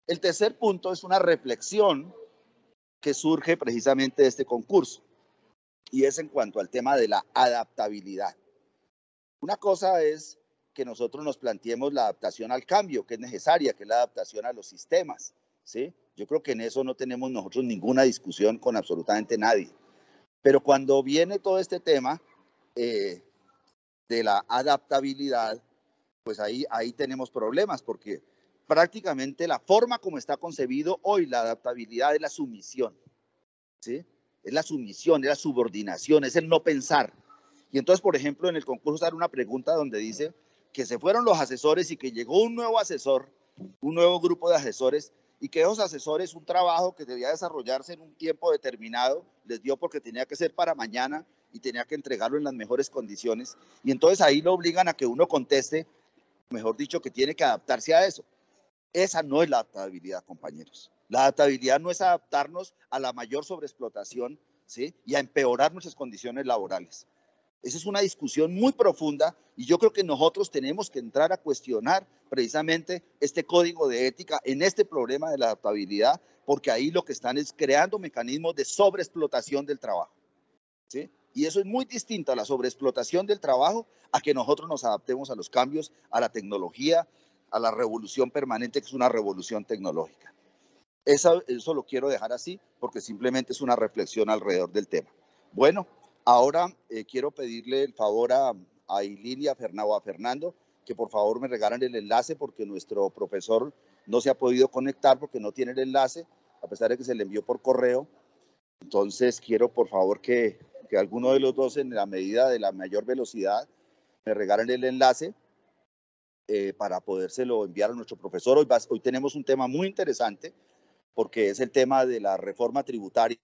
El tercer punto es una reflexión que surge precisamente de este concurso, y es en cuanto al tema de la adaptabilidad. Una cosa es que nosotros nos planteemos la adaptación al cambio, que es necesaria, que es la adaptación a los sistemas, ¿sí? Yo creo que en eso no tenemos nosotros ninguna discusión con absolutamente nadie. Pero cuando viene todo este tema de la adaptabilidad, pues ahí tenemos problemas, porque prácticamente la forma como está concebido hoy la adaptabilidad es la sumisión, ¿sí? Es la sumisión, es la subordinación, es el no pensar. Y entonces, por ejemplo, en el concurso sale una pregunta donde dice que se fueron los asesores y que llegó un nuevo asesor, un nuevo grupo de asesores, y que esos asesores, un trabajo que debía desarrollarse en un tiempo determinado, les dio porque tenía que ser para mañana y tenía que entregarlo en las mejores condiciones. Y entonces ahí lo obligan a que uno conteste, mejor dicho, que tiene que adaptarse a eso. Esa no es la adaptabilidad, compañeros. La adaptabilidad no es adaptarnos a la mayor sobreexplotación, ¿sí? Y a empeorar nuestras condiciones laborales. Esa es una discusión muy profunda y yo creo que nosotros tenemos que entrar a cuestionar precisamente este código de ética en este problema de la adaptabilidad, porque ahí lo que están es creando mecanismos de sobreexplotación del trabajo, ¿sí? Y eso es muy distinto a la sobreexplotación del trabajo, a que nosotros nos adaptemos a los cambios, a la tecnología, a la revolución permanente, que es una revolución tecnológica. Eso lo quiero dejar así, porque simplemente es una reflexión alrededor del tema. Bueno, ahora quiero pedirle el favor a Ailín y a Fernando, que por favor me regalen el enlace, porque nuestro profesor no se ha podido conectar porque no tiene el enlace, a pesar de que se le envió por correo. Entonces quiero por favor que alguno de los dos, en la medida de la mayor velocidad, me regalen el enlace para podérselo enviar a nuestro profesor. Hoy tenemos un tema muy interesante, porque es el tema de la reforma tributaria.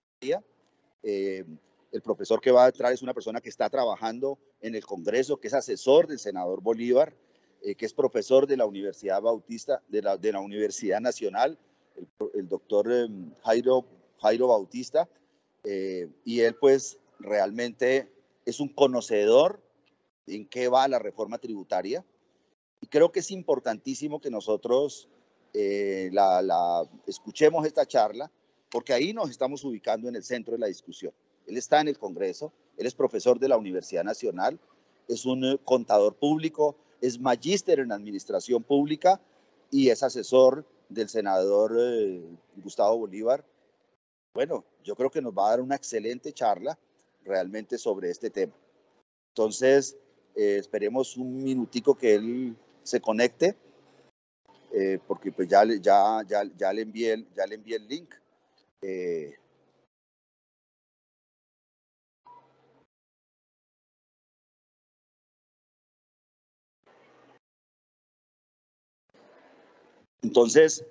El profesor que va a entrar es una persona que está trabajando en el Congreso, que es asesor del senador Bolívar, que es profesor de la Universidad Bautista, de la Universidad Nacional, el doctor Jairo Bautista, y él pues realmente es un conocedor en qué va la reforma tributaria. Y creo que es importantísimo que nosotros escuchemos esta charla, porque ahí nos estamos ubicando en el centro de la discusión. Él está en el Congreso, él es profesor de la Universidad Nacional, es un contador público, es magíster en administración pública y es asesor del senador Gustavo Bolívar. Bueno, yo creo que nos va a dar una excelente charla realmente sobre este tema. Entonces, esperemos un minutico que él se conecte, porque pues ya le envié el link. Entonces,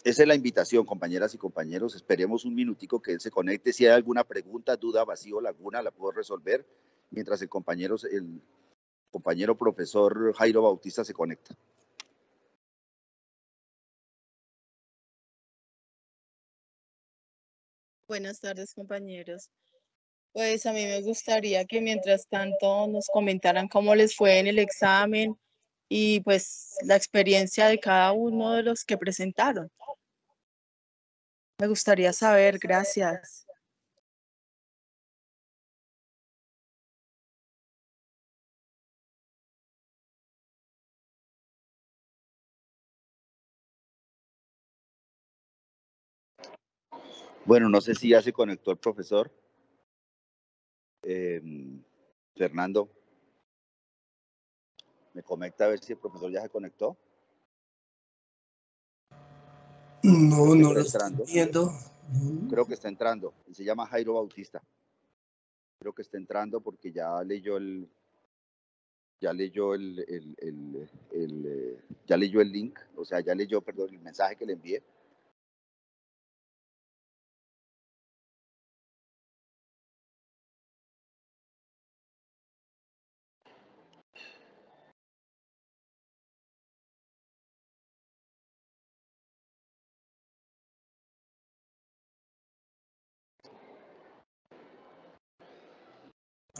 esa es la invitación, compañeras y compañeros. Esperemos un minutico que él se conecte. Si hay alguna pregunta, duda, vacío, laguna, la puedo resolver mientras el compañero profesor Jairo Bautista se conecta. Buenas tardes, compañeros. Pues a mí me gustaría que mientras tanto nos comentaran cómo les fue en el examen y pues la experiencia de cada uno de los que presentaron. Me gustaría saber, gracias. Bueno, no sé si ya se conectó el profesor. Fernando, me comenta a ver si el profesor ya se conectó. No, no lo estoy viendo. Creo que está entrando. Se llama Jairo Bautista. Creo que está entrando porque ya leyó el link, o sea, ya leyó, perdón, el mensaje que le envié.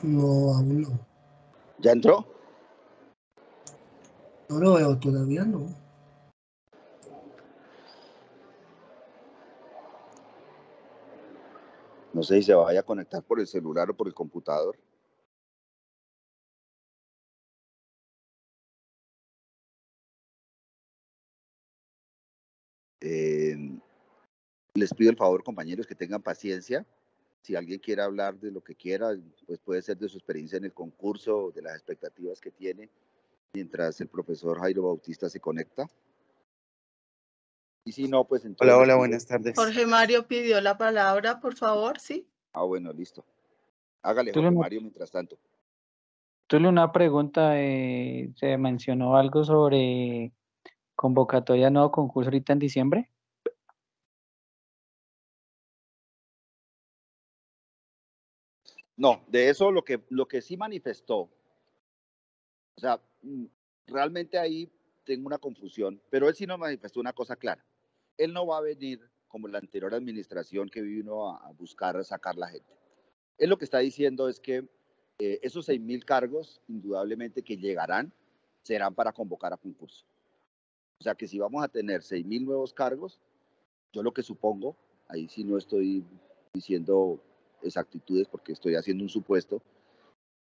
No, aún no. ¿Ya entró? No lo veo todavía, no. No sé si se vaya a conectar por el celular o por el computador. Les pido el favor, compañeros, que tengan paciencia. Si alguien quiere hablar de lo que quiera, pues puede ser de su experiencia en el concurso, de las expectativas que tiene, mientras el profesor Jairo Bautista se conecta. Y si no, pues entonces... Hola, buenas tardes. Jorge Mario pidió la palabra, por favor, ¿sí? Ah, bueno, listo. Hágale, Jorge Mario, mientras tanto. Tuve una pregunta, se mencionó algo sobre convocatoria de nuevo concurso ahorita en diciembre. No, de eso lo que sí manifestó, o sea, realmente ahí tengo una confusión, pero él sí nos manifestó una cosa clara. Él no va a venir como la anterior administración que vino a buscar sacar la gente. Él lo que está diciendo es que esos 6.000 cargos, indudablemente que llegarán, serán para convocar a concurso. O sea que si vamos a tener 6.000 nuevos cargos, yo lo que supongo, ahí sí no estoy diciendo exactitudes porque estoy haciendo un supuesto,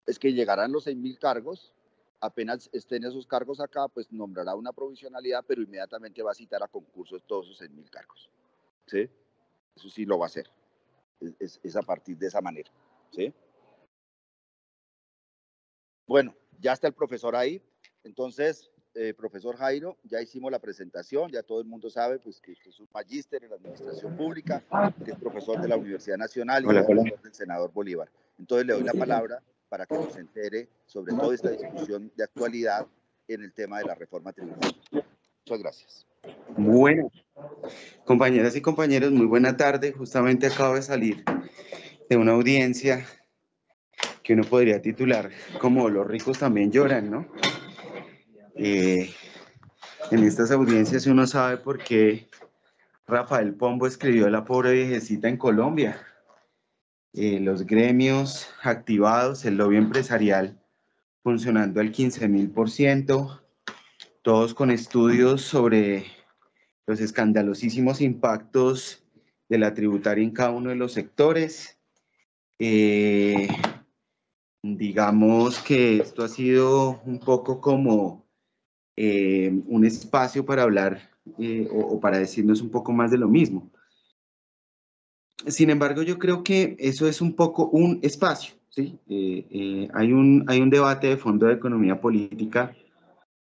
es que llegarán los 6.000 cargos, apenas estén esos cargos acá, pues nombrará una provisionalidad, pero inmediatamente va a citar a concursos todos esos 6.000 cargos. ¿Sí? Eso sí lo va a hacer. Es a partir de esa manera. ¿Sí? Bueno, ya está el profesor ahí. Entonces, profesor Jairo, ya hicimos la presentación, ya todo el mundo sabe pues, que es un magíster en la administración pública, que es profesor de la Universidad Nacional y es asesor del senador Bolívar. Entonces le doy la palabra para que nos entere sobre toda esta discusión de actualidad en el tema de la reforma tributaria. Muchas gracias. Bueno, compañeras y compañeros, muy buena tarde. Justamente acabo de salir de una audiencia que uno podría titular como Los ricos también lloran, ¿no? En estas audiencias uno sabe por qué Rafael Pombo escribió La pobre viejecita en Colombia. Los gremios activados, el lobby empresarial funcionando al 15.000%, todos con estudios sobre los escandalosísimos impactos de la tributaria en cada uno de los sectores. Digamos que esto ha sido un poco como un espacio para hablar o para decirnos un poco más de lo mismo. Sin embargo, yo creo que eso es un poco un espacio, ¿sí? Hay un debate de fondo de economía política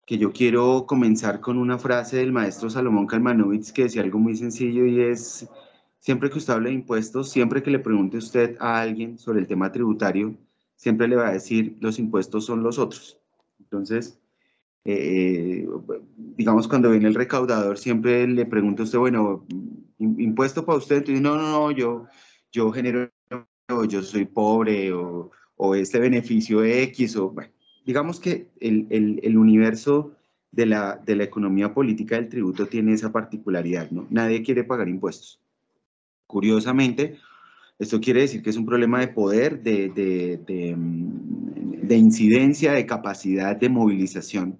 que yo quiero comenzar con una frase del maestro Salomón Kalmanovitz que decía algo muy sencillo y es, siempre que usted hable de impuestos, siempre que le pregunte usted a alguien sobre el tema tributario, siempre le va a decir, los impuestos son los otros. Entonces, digamos, cuando viene el recaudador, siempre le pregunta a usted, bueno, impuesto para usted, entonces, no, yo genero, yo soy pobre, o este beneficio X, o bueno, digamos que el universo de la economía política del tributo tiene esa particularidad, ¿no? Nadie quiere pagar impuestos. Curiosamente, esto quiere decir que es un problema de poder, de incidencia, de capacidad, de movilización.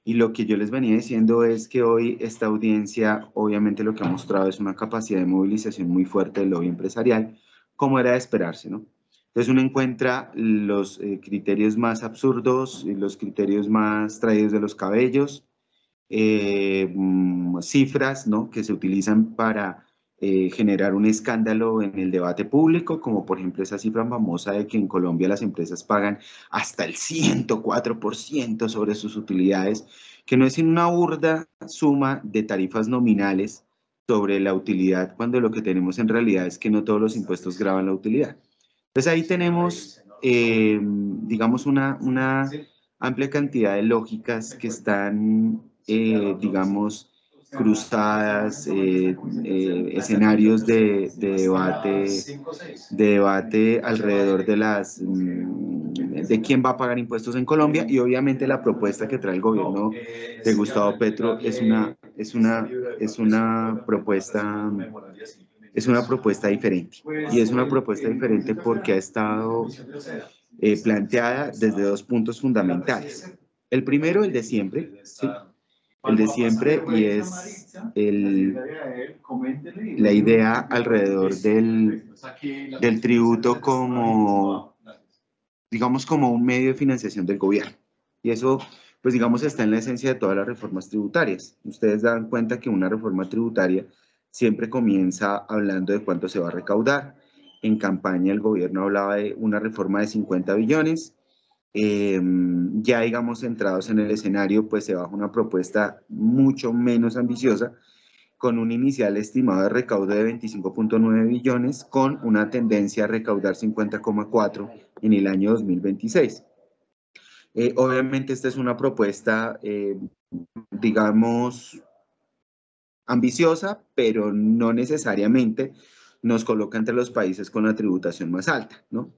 Y lo que yo les venía diciendo es que hoy esta audiencia obviamente lo que ha mostrado es una capacidad de movilización muy fuerte del lobby empresarial, como era de esperarse, ¿no? Entonces uno encuentra los criterios más absurdos, los criterios más traídos de los cabellos, cifras, ¿no?, que se utilizan para generar un escándalo en el debate público, como por ejemplo esa cifra famosa de que en Colombia las empresas pagan hasta el 104% sobre sus utilidades, que no es sino una burda suma de tarifas nominales sobre la utilidad, cuando lo que tenemos en realidad es que no todos los impuestos gravan la utilidad. Entonces ahí tenemos, digamos, una amplia cantidad de lógicas que están, digamos, cruzadas, escenarios de debate alrededor de quién va a pagar impuestos en Colombia, y obviamente la propuesta que trae el gobierno de Gustavo Petro es una propuesta diferente, y es una propuesta diferente porque ha estado planteada desde dos puntos fundamentales. El primero, el de siempre, ¿sí?, el de siempre, y es la idea alrededor del tributo como, digamos, como un medio de financiación del gobierno. Y eso, pues digamos, está en la esencia de todas las reformas tributarias. Ustedes dan cuenta que una reforma tributaria siempre comienza hablando de cuánto se va a recaudar. En campaña el gobierno hablaba de una reforma de 50 billones. Ya digamos centrados en el escenario, pues se baja una propuesta mucho menos ambiciosa, con un inicial estimado de recaudo de 25.9 billones, con una tendencia a recaudar 50,4 en el año 2026. Obviamente esta es una propuesta, digamos, ambiciosa, pero no necesariamente nos coloca entre los países con la tributación más alta, ¿no?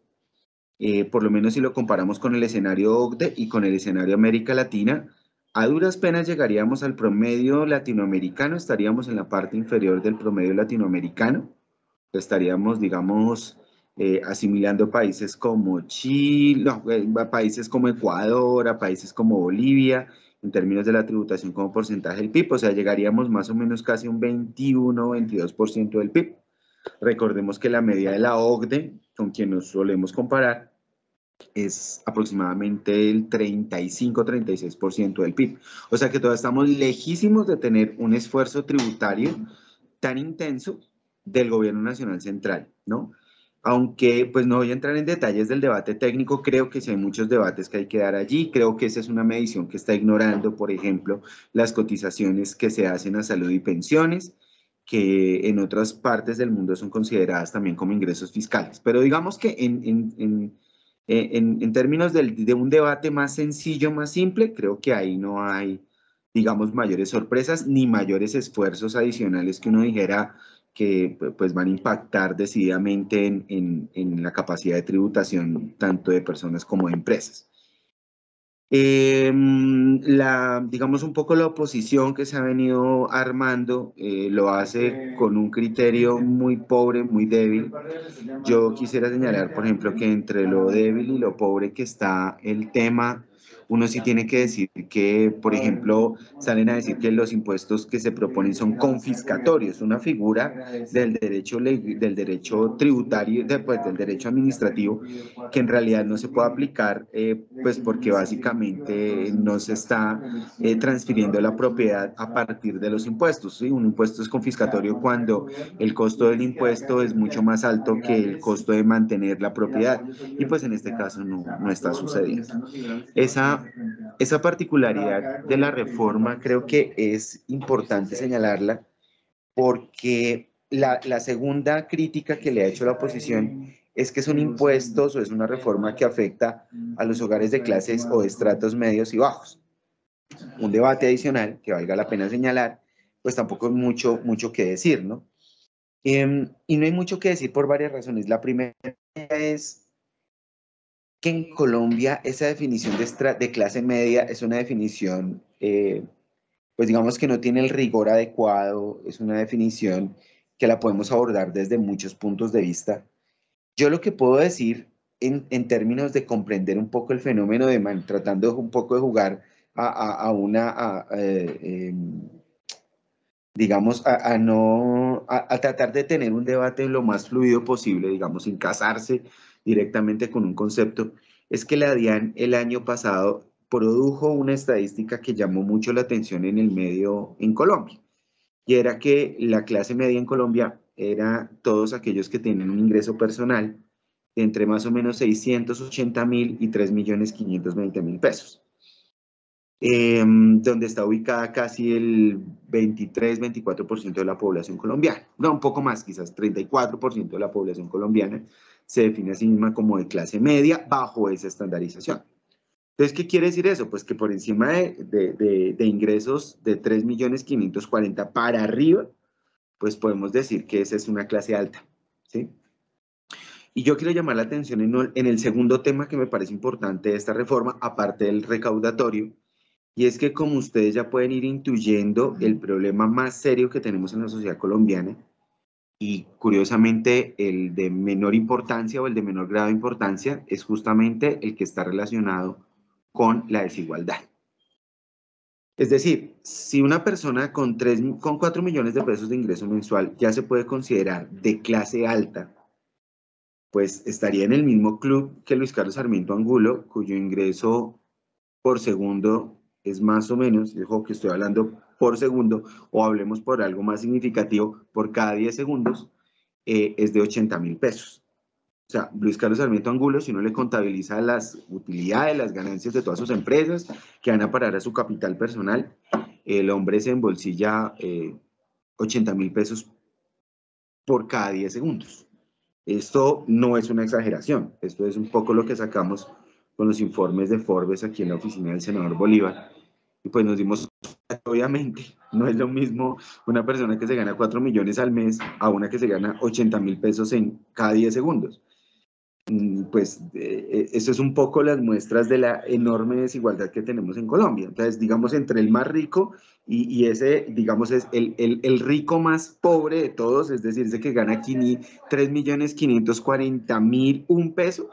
Por lo menos si lo comparamos con el escenario OCDE y con el escenario América Latina, a duras penas llegaríamos al promedio latinoamericano, estaríamos en la parte inferior del promedio latinoamericano, estaríamos, digamos, asimilando países como Chile, no, países como Ecuador, a países como Bolivia, en términos de la tributación como porcentaje del PIB, o sea, llegaríamos más o menos casi un 21-22% del PIB. Recordemos que la media de la OCDE, con quien nos solemos comparar, es aproximadamente el 35-36% del PIB. O sea que todavía estamos lejísimos de tener un esfuerzo tributario tan intenso del gobierno nacional central, ¿no? Aunque pues no voy a entrar en detalles del debate técnico, creo que sí hay muchos debates que hay que dar allí, creo que esa es una medición que está ignorando, por ejemplo, las cotizaciones que se hacen a salud y pensiones, que en otras partes del mundo son consideradas también como ingresos fiscales. Pero digamos que en términos de un debate más sencillo, más simple, creo que ahí no hay, digamos, mayores sorpresas ni mayores esfuerzos adicionales que uno dijera que pues van a impactar decididamente en la capacidad de tributación tanto de personas como de empresas. Digamos un poco la oposición que se ha venido armando lo hace con un criterio muy pobre, muy débil. Yo quisiera señalar, por ejemplo, que entre lo débil y lo pobre que está el tema, uno sí tiene que decir que, por ejemplo, salen a decir que los impuestos que se proponen son confiscatorios, una figura del derecho tributario, pues, del derecho administrativo, que en realidad no se puede aplicar, pues porque básicamente no se está transfiriendo la propiedad a partir de los impuestos, ¿sí? Un impuesto es confiscatorio cuando el costo del impuesto es mucho más alto que el costo de mantener la propiedad, y pues en este caso no está sucediendo. Esa particularidad de la reforma creo que es importante señalarla, porque la segunda crítica que le ha hecho la oposición es que son impuestos o es una reforma que afecta a los hogares de clases o de estratos medios y bajos. Un debate adicional que valga la pena señalar, pues tampoco hay mucho que decir, ¿no? Y no hay mucho que decir por varias razones. La primera es que en Colombia esa definición de clase media es una definición, pues digamos que no tiene el rigor adecuado, es una definición que la podemos abordar desde muchos puntos de vista. Yo lo que puedo decir en términos de comprender un poco el fenómeno tratando un poco de jugar digamos, a tratar de tener un debate lo más fluido posible, digamos, sin casarse directamente con un concepto, es que la DIAN el año pasado produjo una estadística que llamó mucho la atención en el medio en Colombia, y era que la clase media en Colombia era todos aquellos que tienen un ingreso personal de entre más o menos 680.000 y 3.520.000 pesos. Donde está ubicada casi el 23-24% de la población colombiana. No, un poco más, quizás 34% de la población colombiana se define a sí misma como de clase media bajo esa estandarización. Entonces, ¿qué quiere decir eso? Pues que por encima de ingresos de 3.540.000 para arriba, pues podemos decir que esa es una clase alta, ¿sí? Y yo quiero llamar la atención en el segundo tema que me parece importante de esta reforma, aparte del recaudatorio, y es que, como ustedes ya pueden ir intuyendo, el problema más serio que tenemos en la sociedad colombiana, y curiosamente el de menor importancia o el de menor grado de importancia, es justamente el que está relacionado con la desigualdad. Es decir, si una persona con 4 millones de pesos de ingreso mensual ya se puede considerar de clase alta, pues estaría en el mismo club que Luis Carlos Sarmiento Angulo, cuyo ingreso por segundo es más o menos, dijo que estoy hablando por segundo, o hablemos por algo más significativo, por cada 10 segundos, es de 80.000 pesos. O sea, Luis Carlos Sarmiento Angulo, si uno le contabiliza las utilidades, las ganancias de todas sus empresas que van a parar a su capital personal, el hombre se embolsilla 80.000 pesos por cada 10 segundos. Esto no es una exageración, esto es un poco lo que sacamos con los informes de Forbes aquí en la oficina del senador Bolívar. Y pues nos dimos, obviamente, no es lo mismo una persona que se gana 4 millones al mes a una que se gana 80.000 pesos en cada 10 segundos. Pues eso es un poco las muestras de la enorme desigualdad que tenemos en Colombia. Entonces, digamos, entre el más rico y ese, digamos, es el rico más pobre de todos, es decir, ese que gana aquí 3.540.001 peso,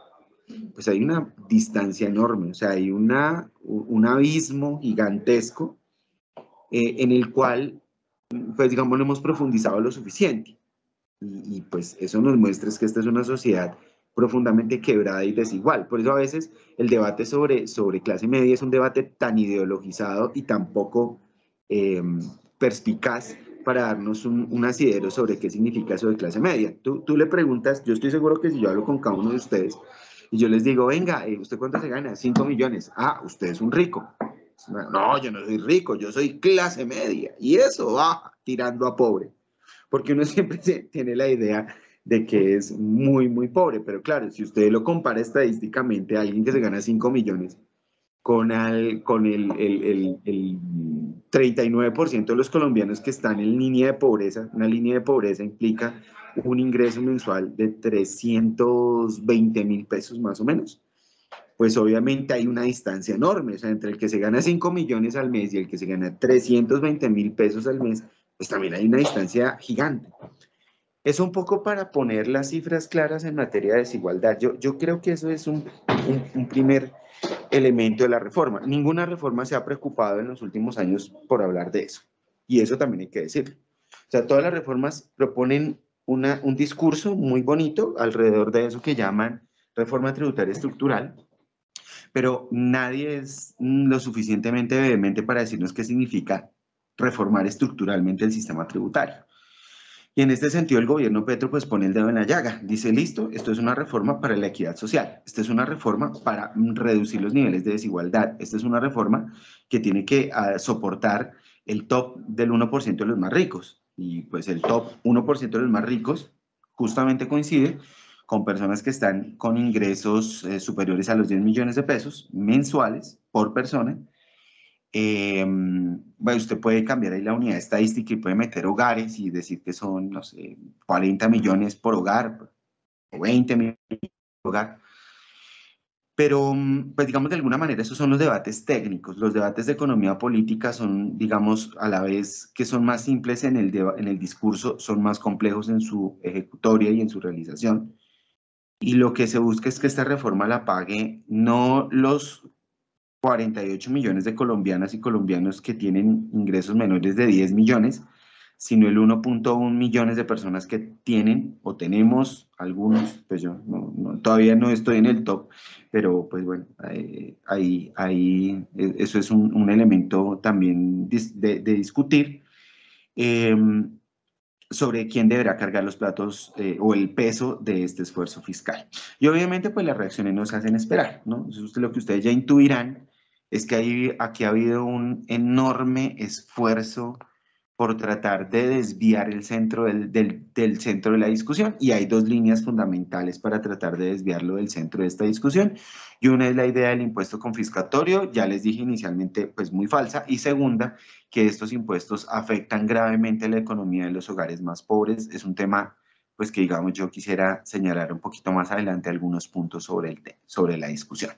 pues hay una distancia enorme, o sea, hay un abismo gigantesco en el cual, pues, digamos, no hemos profundizado lo suficiente. Y pues eso nos muestra es que esta es una sociedad profundamente quebrada y desigual. Por eso a veces el debate sobre clase media es un debate tan ideologizado y tan poco perspicaz para darnos un asidero sobre qué significa eso de clase media. Tú le preguntas, yo estoy seguro que si yo hablo con cada uno de ustedes y yo les digo, venga, ¿usted cuánto se gana? 5 millones. Ah, usted es un rico. No, yo no soy rico, yo soy clase media. Y eso va tirando a pobre. Porque uno siempre tiene la idea de que es muy, muy pobre, pero claro, si usted lo compara estadísticamente a alguien que se gana 5 millones con el 39% de los colombianos que están en línea de pobreza, una línea de pobreza implica un ingreso mensual de 320.000 pesos más o menos, pues obviamente hay una distancia enorme, o sea, entre el que se gana 5 millones al mes y el que se gana 320.000 pesos al mes, pues también hay una distancia gigante. Es un poco para poner las cifras claras en materia de desigualdad. Yo creo que eso es un primer elemento de la reforma. Ninguna reforma se ha preocupado en los últimos años por hablar de eso. Y eso también hay que decirlo. O sea, todas las reformas proponen un discurso muy bonito alrededor de eso que llaman reforma tributaria estructural, pero nadie es lo suficientemente vehemente para decirnos qué significa reformar estructuralmente el sistema tributario. Y en este sentido el gobierno Petro pues pone el dedo en la llaga, dice listo, esto es una reforma para la equidad social, esta es una reforma para reducir los niveles de desigualdad, esta es una reforma que tiene que soportar el top del 1% de los más ricos, y pues el top 1% de los más ricos justamente coincide con personas que están con ingresos superiores a los 10 millones de pesos mensuales por persona. Bueno, usted puede cambiar ahí la unidad estadística y puede meter hogares y decir que son, no sé, 40 millones por hogar o 20 millones por hogar. Pero, pues digamos, de alguna manera esos son los debates técnicos. Los debates de economía política son, digamos, a la vez que son más simples en el discurso, son más complejos en su ejecutoria y en su realización. Y lo que se busca es que esta reforma la pague no los 48 millones de colombianas y colombianos que tienen ingresos menores de 10 millones, sino el 1.1 millones de personas que tienen o tenemos algunos, pues yo todavía no estoy en el top, pero pues bueno, eso es un elemento también de discutir sobre quién deberá cargar los platos o el peso de este esfuerzo fiscal. Y obviamente pues las reacciones nos hacen esperar, ¿no? Eso lo que ustedes ya intuirán es que aquí ha habido un enorme esfuerzo por tratar de desviar el centro del centro de la discusión, y hay dos líneas fundamentales para tratar de desviarlo del centro de esta discusión, y una es la idea del impuesto confiscatorio, ya les dije inicialmente, pues muy falsa, y segunda, que estos impuestos afectan gravemente la economía de los hogares más pobres. Es un tema, pues que digamos yo quisiera señalar un poquito más adelante algunos puntos sobre la discusión.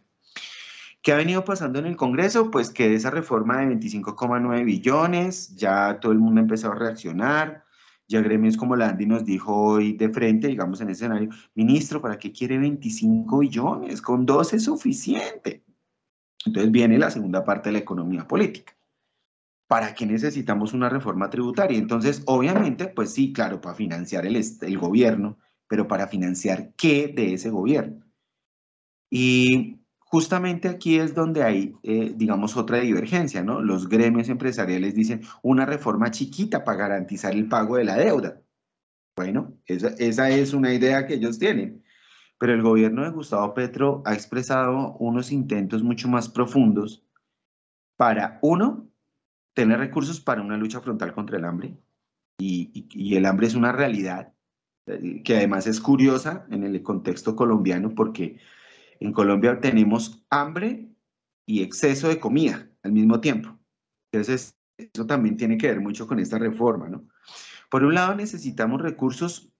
¿Qué ha venido pasando en el Congreso? Pues que esa reforma de 25,9 billones, ya todo el mundo empezó a reaccionar, ya gremios como la ANDI nos dijo hoy de frente, digamos en ese escenario, ministro, ¿para qué quiere 25 billones? Con 2 es suficiente. Entonces viene la segunda parte de la economía política. ¿para qué necesitamos una reforma tributaria? Entonces, obviamente, pues sí, claro, para financiar el gobierno, pero ¿para financiar qué de ese gobierno? Y justamente aquí es donde hay, digamos, otra divergencia, ¿no? Los gremios empresariales dicen una reforma chiquita para garantizar el pago de la deuda. Bueno, esa es una idea que ellos tienen. Pero el gobierno de Gustavo Petro ha expresado unos intentos mucho más profundos para, uno, tener recursos para una lucha frontal contra el hambre. Y el hambre es una realidad que además es curiosa en el contexto colombiano porque en Colombia tenemos hambre y exceso de comida al mismo tiempo. Entonces, eso también tiene que ver mucho con esta reforma, ¿no? Por un lado, necesitamos recursos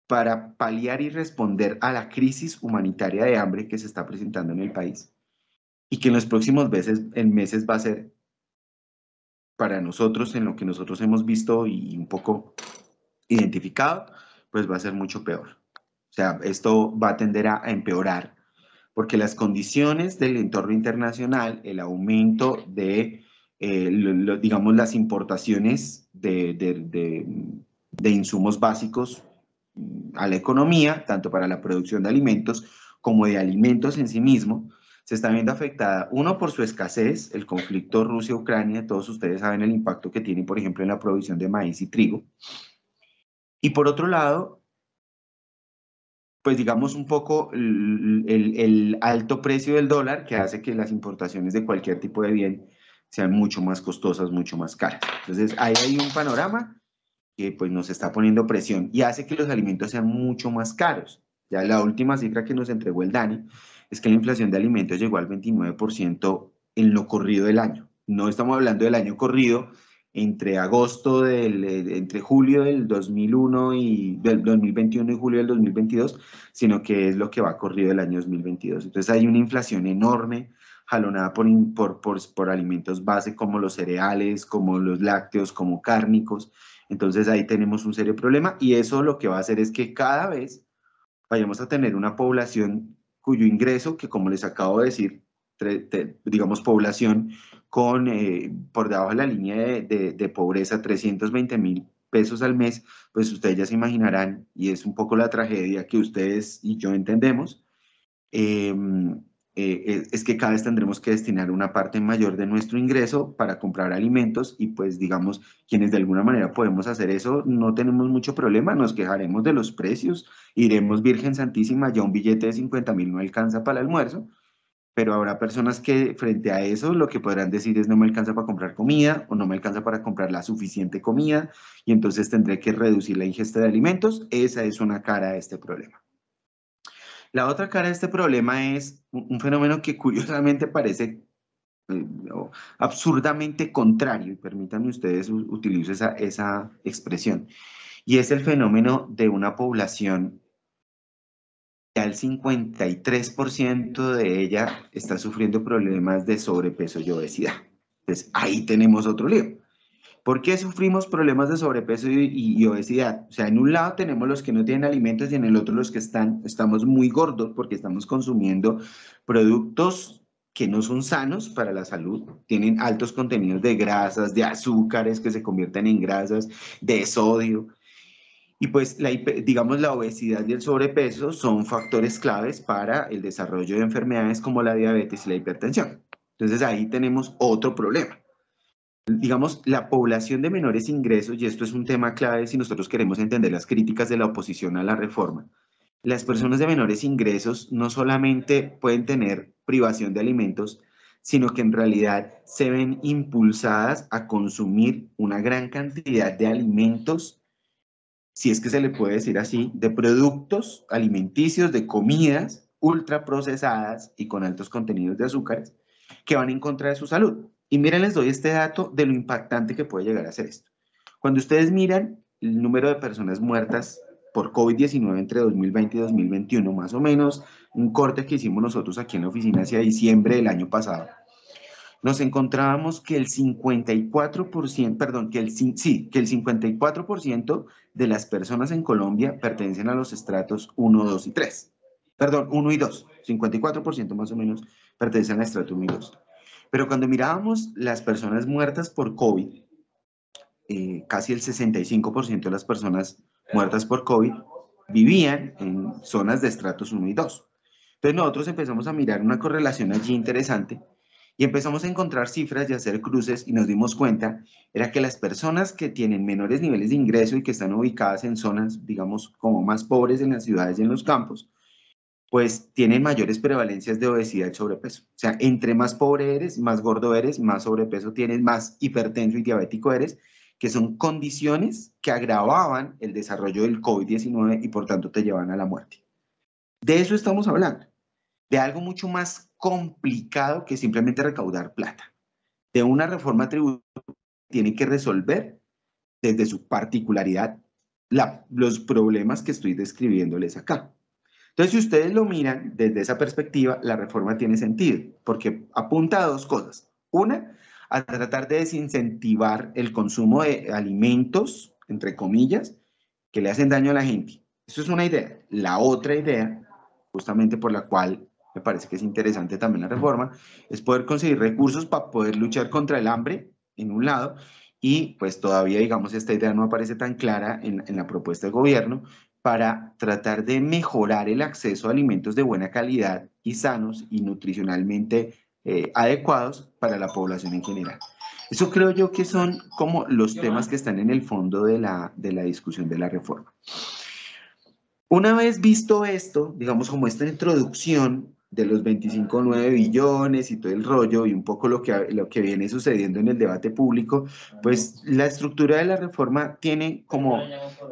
para paliar y responder a la crisis humanitaria de hambre que se está presentando en el país y que en los próximos meses va a ser para nosotros, en lo que nosotros hemos visto y un poco identificado, pues va a ser mucho peor. O sea, esto va a tender a empeorar porque las condiciones del entorno internacional, el aumento de, digamos, las importaciones de insumos básicos a la economía, tanto para la producción de alimentos como de alimentos en sí mismo, se está viendo afectada, uno, por su escasez, el conflicto Rusia-Ucrania, todos ustedes saben el impacto que tiene, por ejemplo, en la provisión de maíz y trigo, y por otro lado, pues digamos un poco el alto precio del dólar que hace que las importaciones de cualquier tipo de bien sean mucho más costosas, mucho más caras. Entonces ahí hay un panorama que pues nos está poniendo presión y hace que los alimentos sean mucho más caros. Ya la última cifra que nos entregó el DANE es que la inflación de alimentos llegó al 29% en lo corrido del año. No estamos hablando del año corrido entre julio del 2001 y del 2021 y julio del 2022, sino que es lo que va corrido del año 2022. Entonces hay una inflación enorme jalonada por alimentos base como los cereales, como los lácteos, como cárnicos. Entonces ahí tenemos un serio problema y eso lo que va a hacer es que cada vez vayamos a tener una población cuyo ingreso, que como les acabo de decir, digamos población por debajo de la línea de pobreza, 320.000 pesos al mes, pues ustedes ya se imaginarán, y es un poco la tragedia que ustedes y yo entendemos, es que cada vez tendremos que destinar una parte mayor de nuestro ingreso para comprar alimentos y pues digamos, quienes de alguna manera podemos hacer eso, no tenemos mucho problema, nos quejaremos de los precios, iremos Virgen Santísima, ya un billete de 50.000 no alcanza para el almuerzo, pero habrá personas que frente a eso lo que podrán decir es no me alcanza para comprar comida o no me alcanza para comprar la suficiente comida y entonces tendré que reducir la ingesta de alimentos. Esa es una cara de este problema. La otra cara de este problema es un fenómeno que curiosamente parece absurdamente contrario, y permítanme ustedes utilizar esa expresión, y es el fenómeno de una población que al 53% de ella está sufriendo problemas de sobrepeso y obesidad. Entonces ahí tenemos otro lío. ¿Por qué sufrimos problemas de sobrepeso y obesidad? O sea, en un lado tenemos los que no tienen alimentos y en el otro los que estamos muy gordos porque estamos consumiendo productos que no son sanos para la salud, tienen altos contenidos de grasas, de azúcares que se convierten en grasas, de sodio. Y pues, digamos, la obesidad y el sobrepeso son factores claves para el desarrollo de enfermedades como la diabetes y la hipertensión. Entonces ahí tenemos otro problema. Digamos, la población de menores ingresos, y esto es un tema clave si nosotros queremos entender las críticas de la oposición a la reforma, las personas de menores ingresos no solamente pueden tener privación de alimentos, sino que en realidad se ven impulsadas a consumir una gran cantidad de alimentos, si es que se le puede decir así, de productos alimenticios, de comidas ultraprocesadas y con altos contenidos de azúcares que van en contra de su salud. Y miren, les doy este dato de lo impactante que puede llegar a ser esto. Cuando ustedes miran el número de personas muertas por COVID-19 entre 2020 y 2021, más o menos un corte que hicimos nosotros aquí en la oficina hacia diciembre del año pasado, nos encontrábamos que el 54%, perdón, que el 54% de las personas en Colombia pertenecen a los estratos 1, 2 y 3. Perdón, 1 y 2. 54% más o menos pertenecen al estrato 1 y 2. Pero cuando mirábamos las personas muertas por COVID, casi el 65% de las personas muertas por COVID vivían en zonas de estratos 1 y 2. Entonces nosotros empezamos a mirar una correlación allí interesante y empezamos a encontrar cifras y a hacer cruces y nos dimos cuenta era que las personas que tienen menores niveles de ingreso y que están ubicadas en zonas, digamos, como más pobres en las ciudades y en los campos, pues tienen mayores prevalencias de obesidad y sobrepeso. O sea, entre más pobre eres, más gordo eres, más sobrepeso tienes, más hipertenso y diabético eres, que son condiciones que agravaban el desarrollo del COVID-19 y por tanto te llevan a la muerte. De eso estamos hablando, de algo mucho más complicado que simplemente recaudar plata, de una reforma tributaria que tiene que resolver desde su particularidad los problemas que estoy describiéndoles acá. Entonces, si ustedes lo miran desde esa perspectiva, la reforma tiene sentido, porque apunta a dos cosas. Una, a tratar de desincentivar el consumo de alimentos, entre comillas, que le hacen daño a la gente. Eso es una idea. La otra idea, justamente por la cual me parece que es interesante también la reforma, es poder conseguir recursos para poder luchar contra el hambre, en un lado, y pues todavía, digamos, esta idea no aparece tan clara en la propuesta de gobierno, para tratar de mejorar el acceso a alimentos de buena calidad y sanos y nutricionalmente adecuados para la población en general. Eso creo yo que son como los temas que están en el fondo de la discusión de la reforma. Una vez visto esto, digamos como esta introducción de los 25,9 billones y todo el rollo y un poco lo que viene sucediendo en el debate público, pues la estructura de la reforma tiene como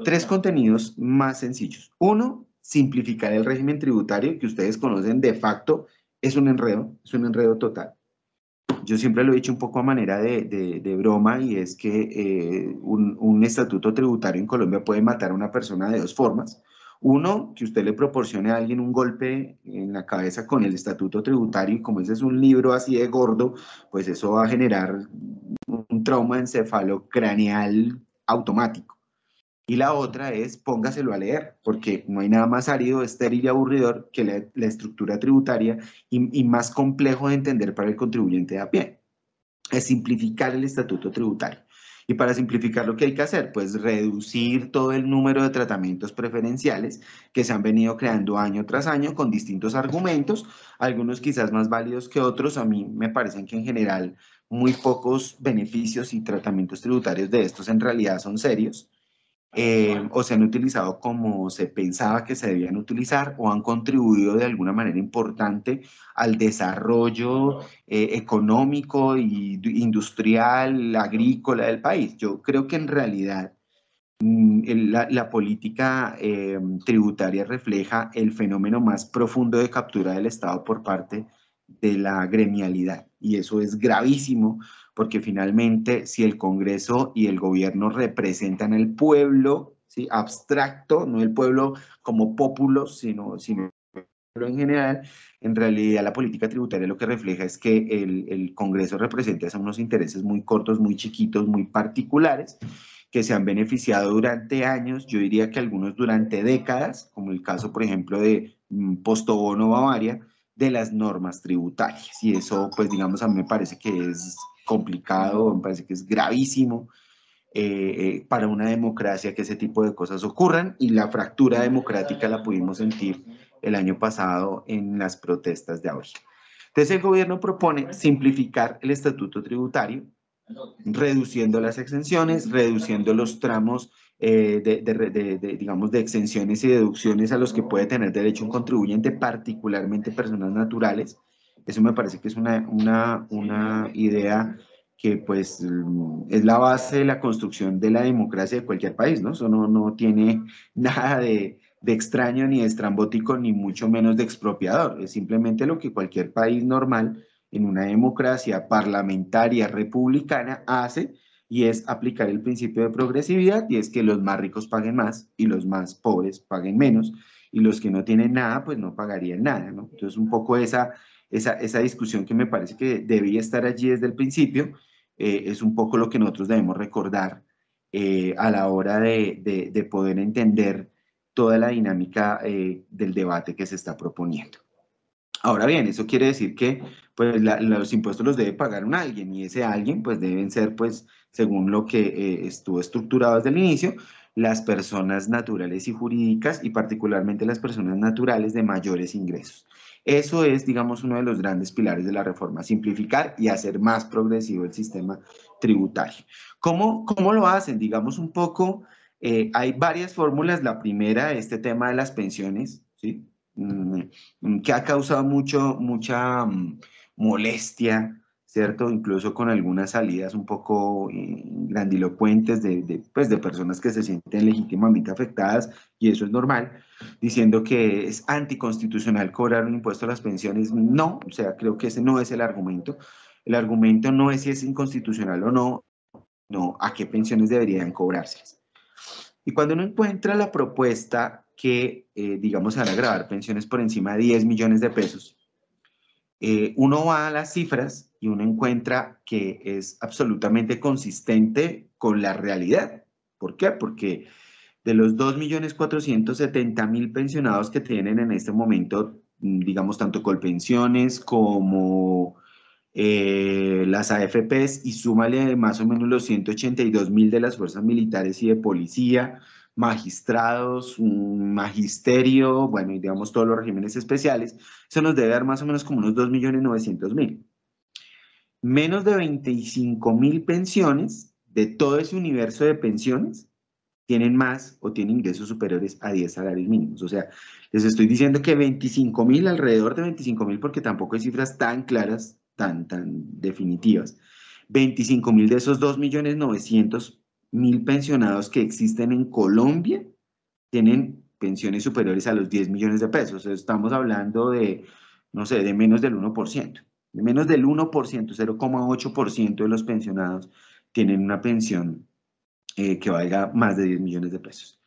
3 contenidos más sencillos. Uno, simplificar el régimen tributario, que ustedes conocen de facto, es un enredo total. Yo siempre lo he dicho un poco a manera de broma, y es que un estatuto tributario en Colombia puede matar a una persona de 2 formas. Uno, que usted le proporcione a alguien un golpe en la cabeza con el estatuto tributario, y como ese es un libro así de gordo, pues eso va a generar un trauma encefalocraneal automático. Y la otra es póngaselo a leer, porque no hay nada más árido, estéril y aburridor que la estructura tributaria y más complejo de entender para el contribuyente de a pie. Es simplificar el estatuto tributario. Y para simplificar, ¿lo que hay que hacer? Pues reducir todo el número de tratamientos preferenciales que se han venido creando año tras año con distintos argumentos, algunos quizás más válidos que otros. A mí me parecen que en general muy pocos beneficios y tratamientos tributarios de estos en realidad son serios. O se han utilizado como se pensaba que se debían utilizar, o han contribuido de alguna manera importante al desarrollo económico y industrial, agrícola del país. Yo creo que en realidad la política tributaria refleja el fenómeno más profundo de captura del Estado por parte de la gremialidad, y eso es gravísimo, porque finalmente si el Congreso y el gobierno representan al pueblo, ¿sí?, abstracto, no el pueblo como pópulo, sino el pueblo en general, en realidad la política tributaria lo que refleja es que el Congreso representa a unos intereses muy cortos, muy chiquitos, muy particulares, que se han beneficiado durante años, yo diría que algunos durante décadas, como el caso, por ejemplo, de Postobón Bavaria, de las normas tributarias. Y eso, pues, digamos, a mí me parece que es complicado, me parece que es gravísimo para una democracia que ese tipo de cosas ocurran, y la fractura democrática la pudimos sentir el año pasado en las protestas de abril. Entonces, el gobierno propone simplificar el estatuto tributario, reduciendo las exenciones, reduciendo los tramos digamos, de exenciones y deducciones a los que puede tener derecho un contribuyente, particularmente personas naturales. Eso me parece que es una idea que pues es la base de la construcción de la democracia de cualquier país, ¿no? Eso no tiene nada de extraño, ni de estrambótico, ni mucho menos de expropiador. Es simplemente lo que cualquier país normal en una democracia parlamentaria republicana hace, y es aplicar el principio de progresividad, y es que los más ricos paguen más y los más pobres paguen menos, y los que no tienen nada pues no pagarían nada, ¿no? Entonces un poco esa discusión que me parece que debía estar allí desde el principio, es un poco lo que nosotros debemos recordar a la hora de poder entender toda la dinámica del debate que se está proponiendo. Ahora bien, eso quiere decir que pues los impuestos los debe pagar un alguien, y ese alguien pues deben ser, pues, según lo que estuvo estructurado desde el inicio, las personas naturales y jurídicas, y particularmente las personas naturales de mayores ingresos. Eso es, digamos, uno de los grandes pilares de la reforma, simplificar y hacer más progresivo el sistema tributario. ¿Cómo lo hacen? Digamos un poco, hay varias fórmulas. La primera, este tema de las pensiones, ¿sí? Que ha causado mucha molestia, ¿cierto? Incluso con algunas salidas un poco grandilocuentes de personas que se sienten legítimamente afectadas, y eso es normal, diciendo que es anticonstitucional cobrar un impuesto a las pensiones. No, o sea, creo que ese no es el argumento. El argumento no es si es inconstitucional o no, no, a qué pensiones deberían cobrárselas. Y cuando uno encuentra la propuesta que, digamos, se van a grabar pensiones por encima de 10 millones de pesos, uno va a las cifras y uno encuentra que es absolutamente consistente con la realidad. ¿Por qué? Porque de los 2.470.000 pensionados que tienen en este momento, digamos, tanto Colpensiones como las AFPs, y súmale más o menos los 182.000 de las fuerzas militares y de policía, magistrados, un magisterio, bueno, y digamos todos los regímenes especiales, eso nos debe dar más o menos como unos 2.900.000. Menos de 25.000 pensiones de todo ese universo de pensiones tienen más o tienen ingresos superiores a 10 salarios mínimos. O sea, les estoy diciendo que 25.000, alrededor de 25.000, porque tampoco hay cifras tan claras, tan definitivas. 25.000 de esos 2.900.000 pensionados que existen en Colombia tienen pensiones superiores a los 10 millones de pesos. Estamos hablando de, no sé, de menos del 1%. De menos del 1%, 0,8% de los pensionados tienen una pensión que valga más de 10 millones de pesos.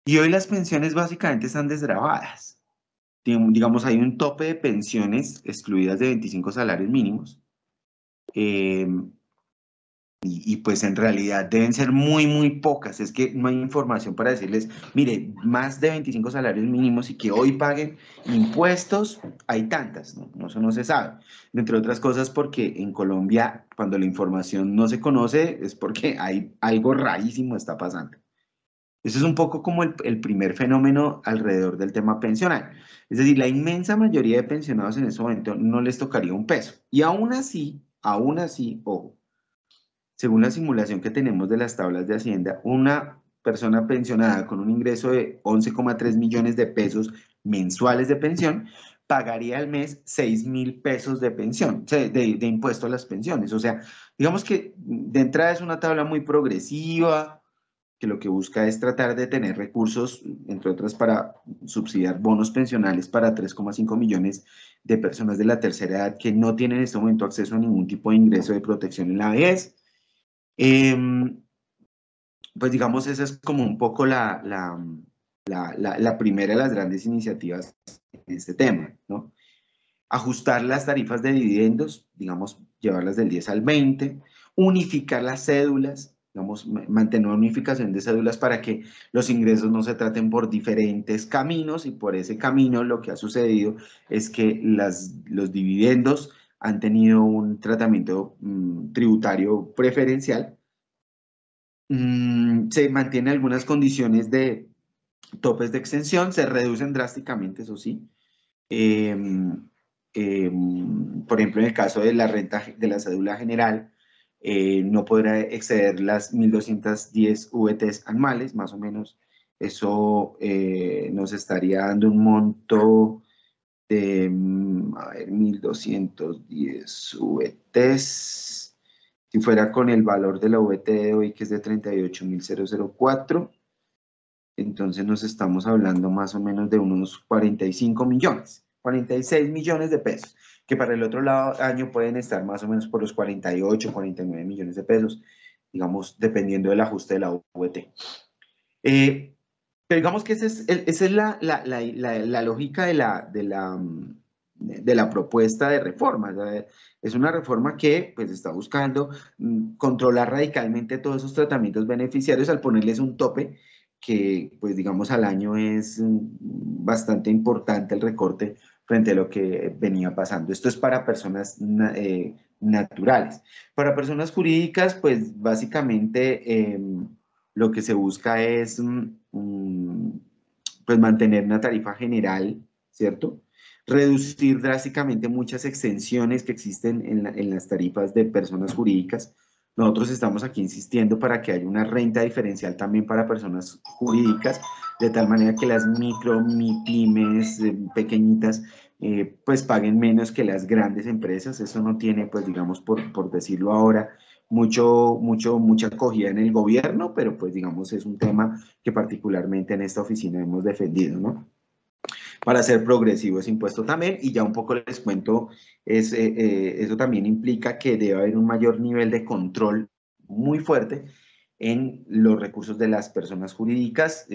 Y hoy las pensiones básicamente están desgravadas. Digamos, hay un tope de pensiones excluidas de 25 salarios mínimos. Y pues en realidad deben ser muy pocas. Es que no hay información para decirles, mire, más de 25 salarios mínimos y que hoy paguen impuestos, hay tantas, ¿no? Eso no se sabe. Entre otras cosas porque en Colombia, cuando la información no se conoce, es porque hay algo rarísimo está pasando. Eso es un poco como el primer fenómeno alrededor del tema pensional. Es decir, la inmensa mayoría de pensionados en ese momento no les tocaría un peso. Y aún así, ojo, según la simulación que tenemos de las tablas de Hacienda, una persona pensionada con un ingreso de 11,3 millones de pesos mensuales de pensión pagaría al mes 6.000 pesos de pensión, de impuesto a las pensiones. O sea, digamos que de entrada es una tabla muy progresiva, que lo que busca es tratar de tener recursos, entre otras, para subsidiar bonos pensionales para 3,5 millones de personas de la tercera edad que no tienen en este momento acceso a ningún tipo de ingreso de protección en la vejez. Pues digamos, esa es como un poco la primera de las grandes iniciativas en este tema, ¿no? Ajustar las tarifas de dividendos, digamos, llevarlas del 10 al 20, unificar las cédulas, digamos, mantener una unificación de cédulas para que los ingresos no se traten por diferentes caminos, y por ese camino lo que ha sucedido es que los dividendos han tenido un tratamiento tributario preferencial. Se mantienen algunas condiciones de topes de exención, se reducen drásticamente, eso sí. Por ejemplo, en el caso de la renta de la cédula general, no podrá exceder las 1.210 VTs anuales, más o menos. Eso nos estaría dando un monto de, 1.210 VTs. Si fuera con el valor de la VT de hoy, que es de 38.004, entonces nos estamos hablando más o menos de unos 45 millones, 46 millones de pesos, que para el otro año pueden estar más o menos por los 48, 49 millones de pesos, digamos, dependiendo del ajuste de la VT. Pero digamos que esa es la lógica de la propuesta de reforma. Es una reforma que pues está buscando controlar radicalmente todos esos tratamientos beneficiarios al ponerles un tope que pues digamos al año es bastante importante el recorte frente a lo que venía pasando. Esto es para personas naturales. Para personas jurídicas, pues básicamente lo que se busca es pues mantener una tarifa general, ¿cierto? Reducir drásticamente muchas exenciones que existen en las tarifas de personas jurídicas. Nosotros estamos aquí insistiendo para que haya una renta diferencial también para personas jurídicas, de tal manera que las micro, pymes pequeñitas pues paguen menos que las grandes empresas. Eso no tiene, pues digamos, por decirlo ahora, mucha acogida en el gobierno, pero pues digamos es un tema que particularmente en esta oficina hemos defendido, ¿no? Para ser progresivo ese impuesto también, y ya un poco les cuento, eso también implica que debe haber un mayor nivel de control muy fuerte en los recursos de las personas jurídicas.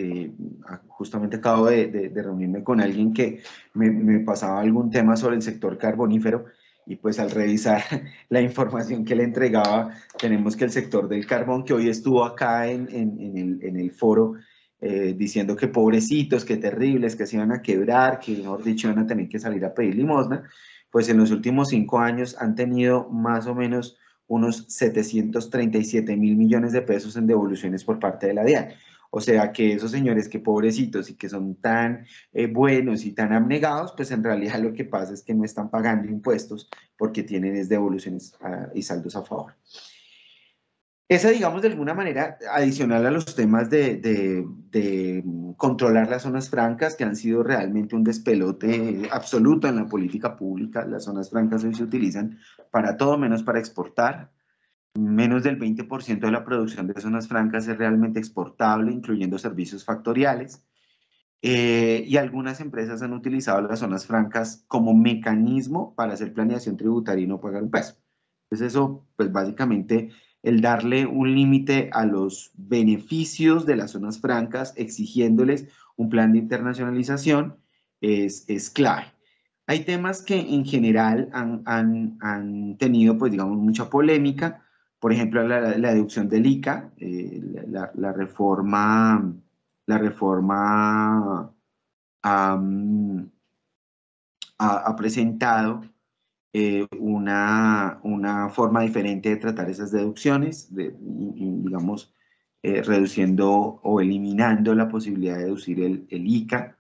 Justamente acabo de reunirme con alguien que me pasaba algún tema sobre el sector carbonífero, y pues al revisar la información que le entregaba, tenemos que el sector del carbón, que hoy estuvo acá en el foro, diciendo que pobrecitos, que terribles, que se iban a quebrar, que mejor dicho iban a tener que salir a pedir limosna, pues en los últimos 5 años han tenido más o menos unos 737.000 millones de pesos en devoluciones por parte de la DIAN. O sea que esos señores que pobrecitos y que son tan buenos y tan abnegados, pues en realidad lo que pasa es que no están pagando impuestos porque tienen devoluciones y saldos a favor. Esa, digamos, de alguna manera, adicional a los temas de controlar las zonas francas, que han sido realmente un despelote absoluto en la política pública. Las zonas francas hoy se utilizan para todo menos para exportar. Menos del 20% de la producción de zonas francas es realmente exportable, incluyendo servicios factoriales. Y algunas empresas han utilizado las zonas francas como mecanismo para hacer planeación tributaria y no pagar un peso. Entonces eso, pues básicamente, el darle un límite a los beneficios de las zonas francas, exigiéndoles un plan de internacionalización, es clave. Hay temas que en general han tenido, pues digamos, mucha polémica. Por ejemplo, la deducción del ICA, la reforma ha presentado una forma diferente de tratar esas deducciones, digamos, reduciendo o eliminando la posibilidad de deducir el ICA.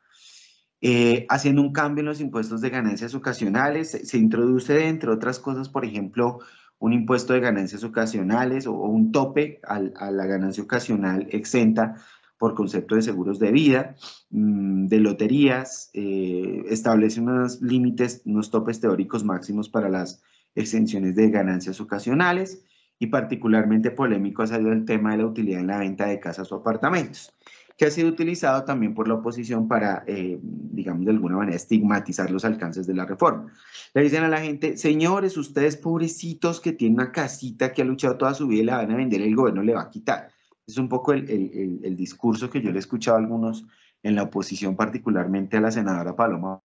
Haciendo un cambio en los impuestos de ganancias ocasionales, se introduce, entre otras cosas, por ejemplo, un impuesto de ganancias ocasionales o un tope a la ganancia ocasional exenta por concepto de seguros de vida, de loterías, establece unos límites, unos topes teóricos máximos para las exenciones de ganancias ocasionales, y particularmente polémico ha sido el tema de la utilidad en la venta de casas o apartamentos, que ha sido utilizado también por la oposición para, digamos, de alguna manera estigmatizar los alcances de la reforma. Le dicen a la gente, señores, ustedes pobrecitos que tienen una casita que ha luchado toda su vida y la van a vender, el gobierno le va a quitar. Es un poco el discurso que yo le he escuchado a algunos en la oposición, particularmente a la senadora Paloma,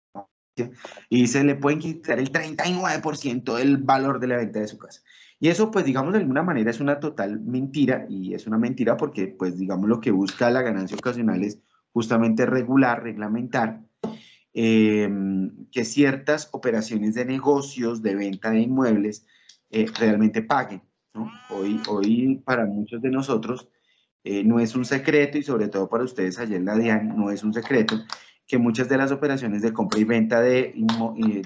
y se le pueden quitar el 39% del valor de la venta de su casa. Y eso, pues, digamos, de alguna manera es una total mentira, y es una mentira porque, pues, digamos, lo que busca la ganancia ocasional es justamente regular, reglamentar que ciertas operaciones de negocios, de venta de inmuebles, realmente paguen, ¿no? Hoy para muchos de nosotros no es un secreto, y sobre todo para ustedes allá en la DIAN, no es un secreto, que muchas de las operaciones de compra y venta de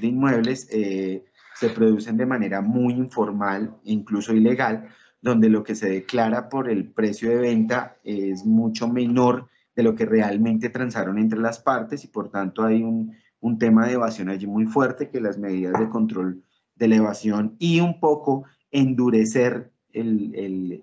inmuebles se producen de manera muy informal e incluso ilegal, donde lo que se declara por el precio de venta es mucho menor de lo que realmente transaron entre las partes, y por tanto hay un tema de evasión allí muy fuerte, que las medidas de control de la evasión y un poco endurecer el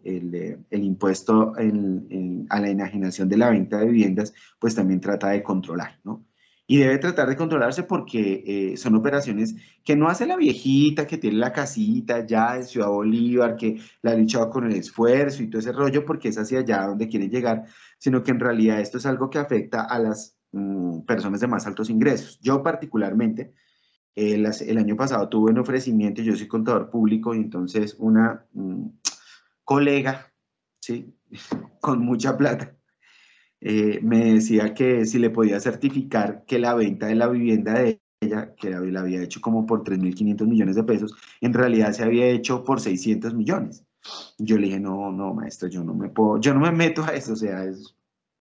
impuesto a la enajenación de la venta de viviendas, pues también trata de controlar, ¿no? Y debe tratar de controlarse porque son operaciones que no hace la viejita que tiene la casita ya en Ciudad Bolívar, que la ha luchado con el esfuerzo y todo ese rollo, porque es hacia allá donde quieren llegar, sino que en realidad esto es algo que afecta a las personas de más altos ingresos. Yo particularmente, el año pasado tuve un ofrecimiento, yo soy contador público, y entonces una colega, ¿sí? Con mucha plata, me decía que si le podía certificar que la venta de la vivienda de ella, que la había hecho como por 3.500 millones de pesos, en realidad se había hecho por 600 millones. Yo le dije, no, no, maestro, yo no me meto a eso, o sea, es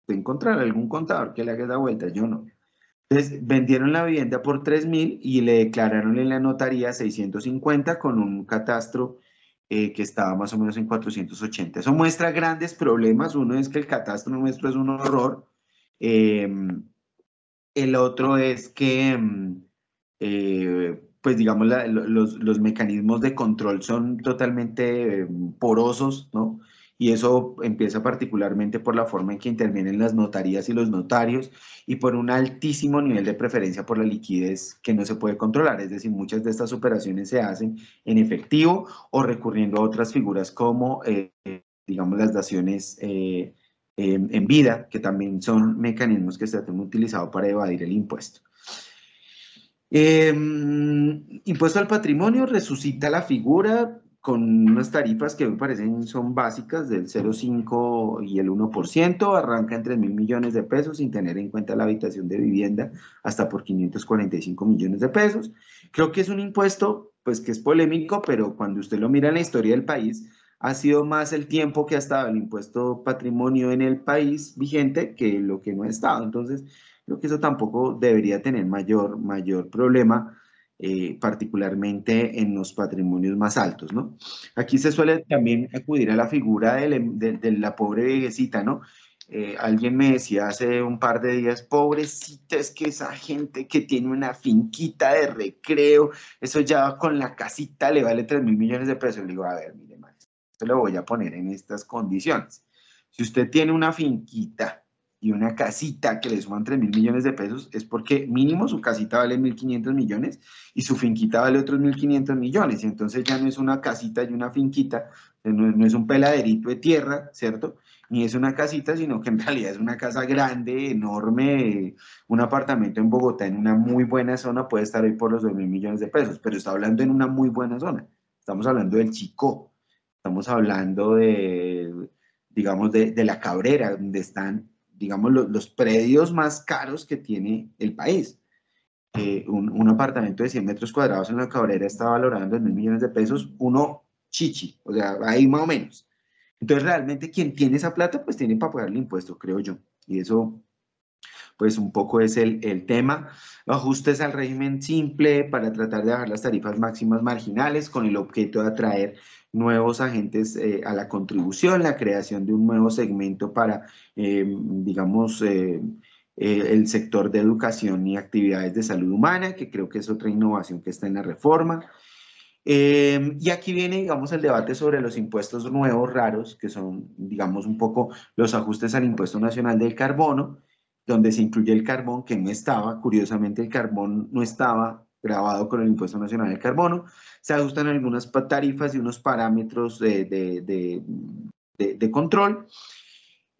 encontrar algún contador que le haga esa vuelta, yo no. Entonces, vendieron la vivienda por 3.000 y le declararon en la notaría 650 con un catastro que estaba más o menos en 480. Eso muestra grandes problemas. Uno es que el catastro nuestro es un horror. El otro es que, pues digamos, los mecanismos de control son totalmente porosos, ¿no? Y eso empieza particularmente por la forma en que intervienen las notarías y los notarios y por un altísimo nivel de preferencia por la liquidez que no se puede controlar. Es decir, muchas de estas operaciones se hacen en efectivo o recurriendo a otras figuras como, digamos, las daciones en vida, que también son mecanismos que se han utilizado para evadir el impuesto. Impuesto al patrimonio resucita la figura con unas tarifas que me parecen son básicas del 0,5 y el 1%, arranca en 3.000 millones de pesos sin tener en cuenta la habitación de vivienda hasta por 545 millones de pesos. Creo que es un impuesto pues que es polémico, pero cuando usted lo mira en la historia del país, ha sido más el tiempo que ha estado el impuesto patrimonio en el país vigente que lo que no ha estado. Entonces, creo que eso tampoco debería tener mayor problema, particularmente en los patrimonios más altos, ¿no? Aquí se suele también acudir a la figura de la pobre viejecita, ¿no? Alguien me decía hace un par de días, pobrecita, es que esa gente que tiene una finquita de recreo, eso ya con la casita le vale 3.000 millones de pesos. Le digo, a ver, mire, maestro, esto lo voy a poner en estas condiciones. Si usted tiene una finquita y una casita que le suman 3.000 millones de pesos, es porque mínimo su casita vale 1.500 millones y su finquita vale otros 1.500 millones. Y entonces ya no es una casita y una finquita, no es un peladerito de tierra, ¿cierto? Ni es una casita, sino que en realidad es una casa grande, enorme, un apartamento en Bogotá en una muy buena zona puede estar hoy por los 2.000 millones de pesos, pero está hablando en una muy buena zona. Estamos hablando del Chicó, estamos hablando de, digamos, de la Cabrera, donde están, digamos, los predios más caros que tiene el país. Un apartamento de 100 metros cuadrados en la Cabrera está valorado en 2.000 millones de pesos, uno chichi, o sea, ahí más o menos. Entonces, realmente quien tiene esa plata, pues tiene para pagar el impuesto, creo yo. Y eso, pues un poco es el tema. Ajustes al régimen simple para tratar de bajar las tarifas máximas marginales con el objeto de atraer nuevos agentes a la contribución, la creación de un nuevo segmento para, digamos, el sector de educación y actividades de salud humana, que creo que es otra innovación que está en la reforma. Y aquí viene, digamos, el debate sobre los impuestos nuevos raros, que son, digamos, un poco los ajustes al impuesto nacional del carbono, donde se incluye el carbón, que no estaba, curiosamente el carbón no estaba grabado con el impuesto nacional del carbono, se ajustan algunas tarifas y unos parámetros de control.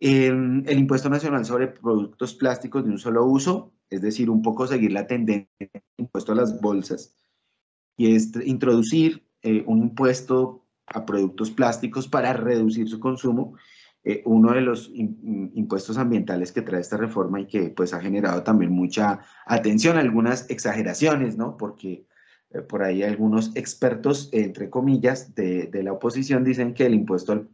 El impuesto nacional sobre productos plásticos de un solo uso, es decir, un poco seguir la tendencia del impuesto a las bolsas, y es introducir un impuesto a productos plásticos para reducir su consumo. Uno de los impuestos ambientales que trae esta reforma y que pues ha generado también mucha atención, algunas exageraciones, ¿no? Porque por ahí algunos expertos, entre comillas, de la oposición dicen que el impuesto al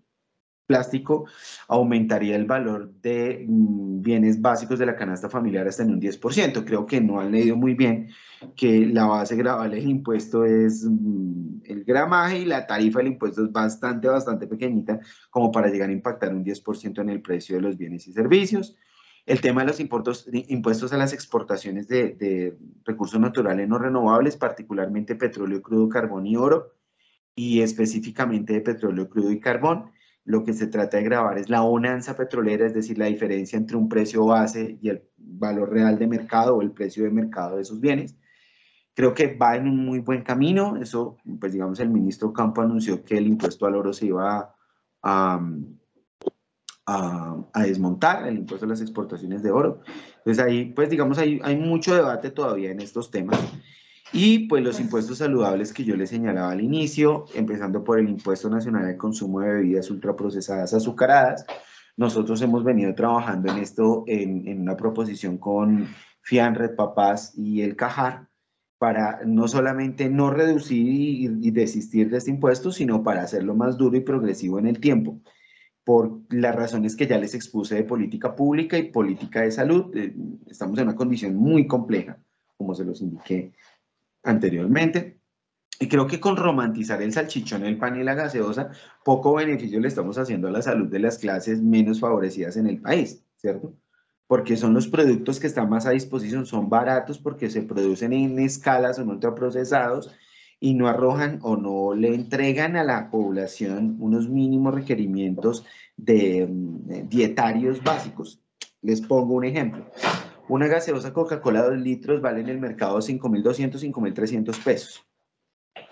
plástico aumentaría el valor de bienes básicos de la canasta familiar hasta en un 10%. Creo que no han leído muy bien que la base gravable del impuesto es el gramaje y la tarifa del impuesto es bastante pequeñita como para llegar a impactar un 10% en el precio de los bienes y servicios. El tema de los impuestos a las exportaciones de recursos naturales no renovables, particularmente petróleo crudo, carbón y oro, y específicamente de petróleo crudo y carbón. Lo que se trata de grabar es la bonanza petrolera, es decir, la diferencia entre un precio base y el valor real de mercado o el precio de mercado de esos bienes. Creo que va en un muy buen camino. Eso, pues digamos, el ministro Campo anunció que el impuesto al oro se iba a desmontar, el impuesto a las exportaciones de oro. Entonces ahí, pues digamos, hay mucho debate todavía en estos temas. Y pues los impuestos saludables que yo les señalaba al inicio, empezando por el impuesto nacional al consumo de bebidas ultraprocesadas azucaradas. Nosotros hemos venido trabajando en esto en una proposición con FIANRED, Papás y el CAJAR, para no solamente no reducir y desistir de este impuesto, sino para hacerlo más duro y progresivo en el tiempo, por las razones que ya les expuse de política pública y política de salud. Estamos en una condición muy compleja, como se los indiqué anteriormente. Y creo que con romantizar el salchichón, el pan y la gaseosa, poco beneficio le estamos haciendo a la salud de las clases menos favorecidas en el país, ¿cierto? Porque son los productos que están más a disposición, son baratos porque se producen en escalas, son ultraprocesados y no arrojan o no le entregan a la población unos mínimos requerimientos dietarios básicos. Les pongo un ejemplo. Una gaseosa Coca-Cola 2 litros vale en el mercado 5.200, 5.300 pesos.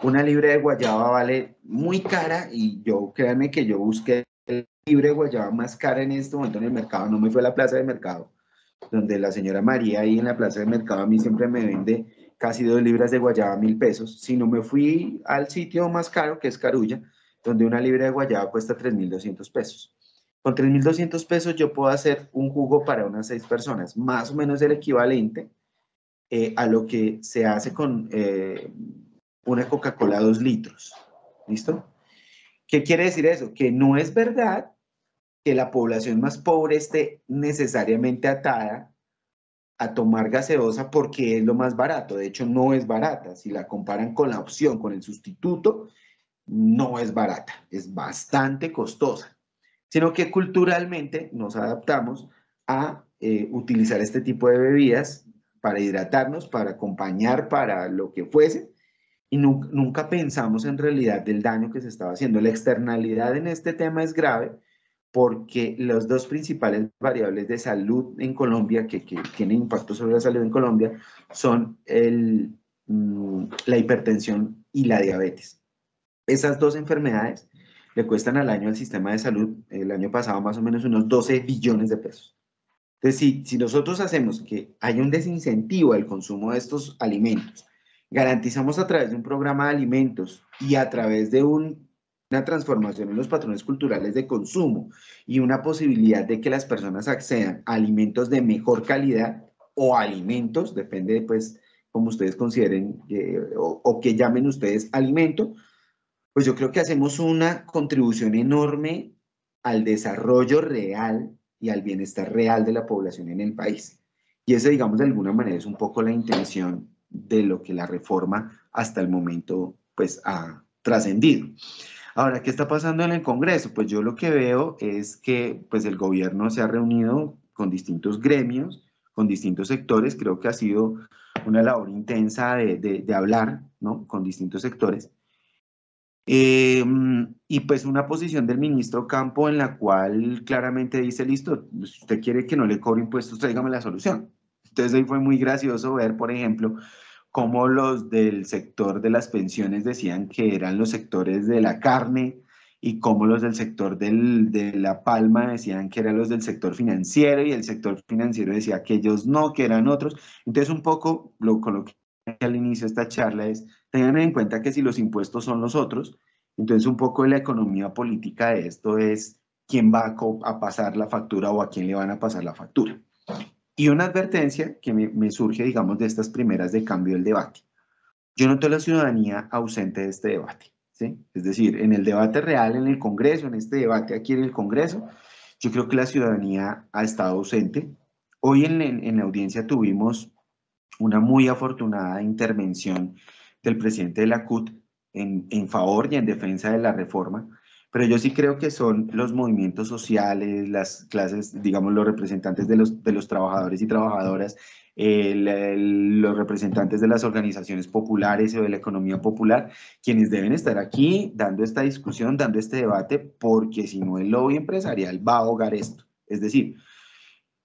Una libra de guayaba vale muy cara y créanme que yo busqué la libra de guayaba más cara en este momento en el mercado. No me fui a la plaza de mercado, donde la señora María ahí en la plaza de mercado a mí siempre me vende casi 2 libras de guayaba a 1.000 pesos, sino me fui al sitio más caro, que es Carulla, donde una libra de guayaba cuesta 3.200 pesos. Con 3.200 pesos yo puedo hacer un jugo para unas 6 personas, más o menos el equivalente a lo que se hace con una Coca-Cola 2 litros. ¿Listo? ¿Qué quiere decir eso? Que no es verdad que la población más pobre esté necesariamente atada a tomar gaseosa porque es lo más barato. De hecho, no es barata. Si la comparan con la opción, con el sustituto, no es barata. Es bastante costosa. Sino que culturalmente nos adaptamos a utilizar este tipo de bebidas para hidratarnos, para acompañar, para lo que fuese, y nunca pensamos en realidad del daño que se estaba haciendo. La externalidad en este tema es grave porque las dos principales variables de salud en Colombia que tienen impacto sobre la salud en Colombia son la hipertensión y la diabetes. Esas dos enfermedades le cuestan al año al sistema de salud, el año pasado más o menos unos 12 billones de pesos. Entonces, si nosotros hacemos que haya un desincentivo al consumo de estos alimentos, garantizamos a través de un programa de alimentos y a través de una transformación en los patrones culturales de consumo y una posibilidad de que las personas accedan a alimentos de mejor calidad o alimentos, depende pues como ustedes consideren o que llamen ustedes alimento, pues yo creo que hacemos una contribución enorme al desarrollo real y al bienestar real de la población en el país. Y esa, digamos, de alguna manera es un poco la intención de lo que la reforma hasta el momento, pues, ha trascendido. Ahora, ¿qué está pasando en el Congreso? Pues yo lo que veo es que, pues, el gobierno se ha reunido con distintos gremios, con distintos sectores. Creo que ha sido una labor intensa de hablar, ¿no?, con distintos sectores. Y pues una posición del ministro Campo en la cual claramente dice, listo, pues usted quiere que no le cobre impuestos, tráigame la solución. Entonces ahí fue muy gracioso ver, por ejemplo, cómo los del sector de las pensiones decían que eran los sectores de la carne y cómo los del sector de la palma decían que eran los del sector financiero y el sector financiero decía que ellos no, que eran otros. Entonces un poco con lo que al inicio de esta charla es, tengan en cuenta que si los impuestos son los otros, entonces un poco de la economía política de esto es quién va a pasar la factura o a quién le van a pasar la factura. Y una advertencia que me surge, digamos, de estas primeras de cambio del debate. Yo noto a la ciudadanía ausente de este debate, ¿sí? Es decir, en el debate real, en el Congreso, en este debate aquí en el Congreso, yo creo que la ciudadanía ha estado ausente. Hoy en la audiencia tuvimos una muy afortunada intervención del presidente de la CUT en favor y en defensa de la reforma, pero yo sí creo que son los movimientos sociales, las clases, digamos, los representantes de los trabajadores y trabajadoras, los representantes de las organizaciones populares o de la economía popular, quienes deben estar aquí dando esta discusión, dando este debate, porque si no el lobby empresarial va a ahogar esto. Es decir,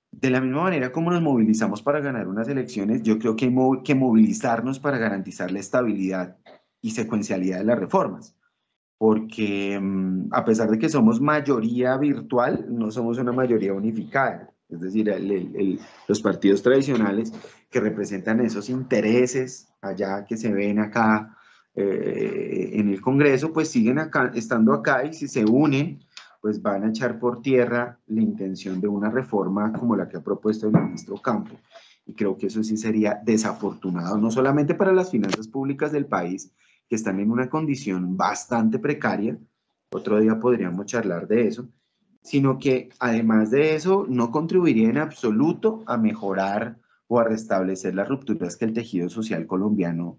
de la misma manera como nos movilizamos para ganar unas elecciones, yo creo que hay que movilizarnos para garantizar la estabilidad y secuencialidad de las reformas, porque a pesar de que somos mayoría virtual, no somos una mayoría unificada. Es decir, los partidos tradicionales que representan esos intereses allá que se ven acá en el Congreso, pues siguen acá, estando acá, y si se unen, pues van a echar por tierra la intención de una reforma como la que ha propuesto el ministro Campo. Y creo que eso sí sería desafortunado, no solamente para las finanzas públicas del país, que están en una condición bastante precaria, otro día podríamos charlar de eso, sino que además de eso no contribuiría en absoluto a mejorar o a restablecer las rupturas que el tejido social colombiano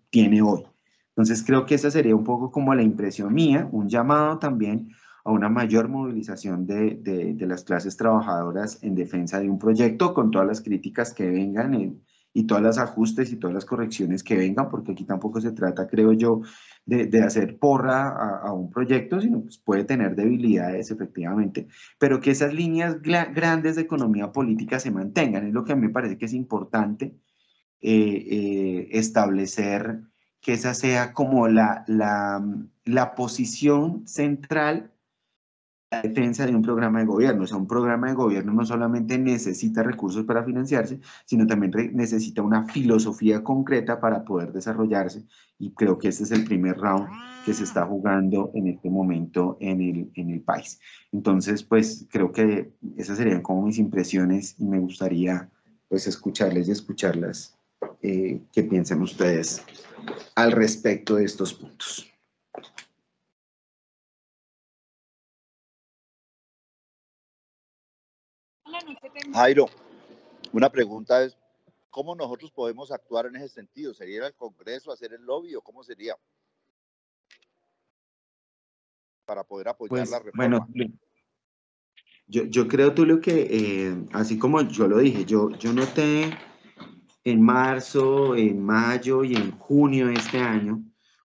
tiene hoy. Entonces creo que esa sería un poco como la impresión mía, un llamado también a una mayor movilización de las clases trabajadoras en defensa de un proyecto con todas las críticas que vengan y todos los ajustes y todas las correcciones que vengan, porque aquí tampoco se trata, creo yo, de hacer porra a un proyecto, sino pues puede tener debilidades efectivamente, pero que esas líneas grandes de economía política se mantengan, es lo que a mí me parece que es importante establecer que esa sea como la posición central la defensa de un programa de gobierno. O sea, un programa de gobierno no solamente necesita recursos para financiarse, sino también necesita una filosofía concreta para poder desarrollarse. Y creo que este es el primer round que se está jugando en este momento en el país. Entonces, pues creo que esas serían como mis impresiones y me gustaría pues escucharles y escucharlas. ¿Qué piensan ustedes al respecto de estos puntos? Jairo, una pregunta es, ¿cómo nosotros podemos actuar en ese sentido? ¿Sería ir al Congreso, hacer el lobby o cómo sería para poder apoyar la Pues reforma? bueno, yo creo, Tulio, que así como yo lo dije, yo noté en marzo, en mayo y en junio de este año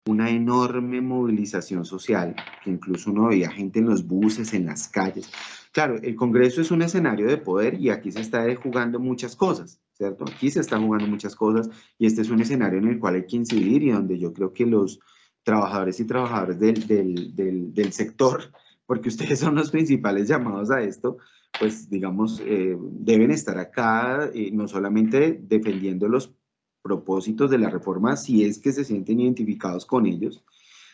una enorme movilización social, que incluso uno veía gente en los buses, en las calles. Claro, el Congreso es un escenario de poder y aquí se está jugando muchas cosas, ¿cierto? Aquí se están jugando muchas cosas y este es un escenario en el cual hay que incidir y donde yo creo que los trabajadores y trabajadoras del sector, porque ustedes son los principales llamados a esto, pues digamos, deben estar acá no solamente defendiendo los propósitos de la reforma, si es que se sienten identificados con ellos,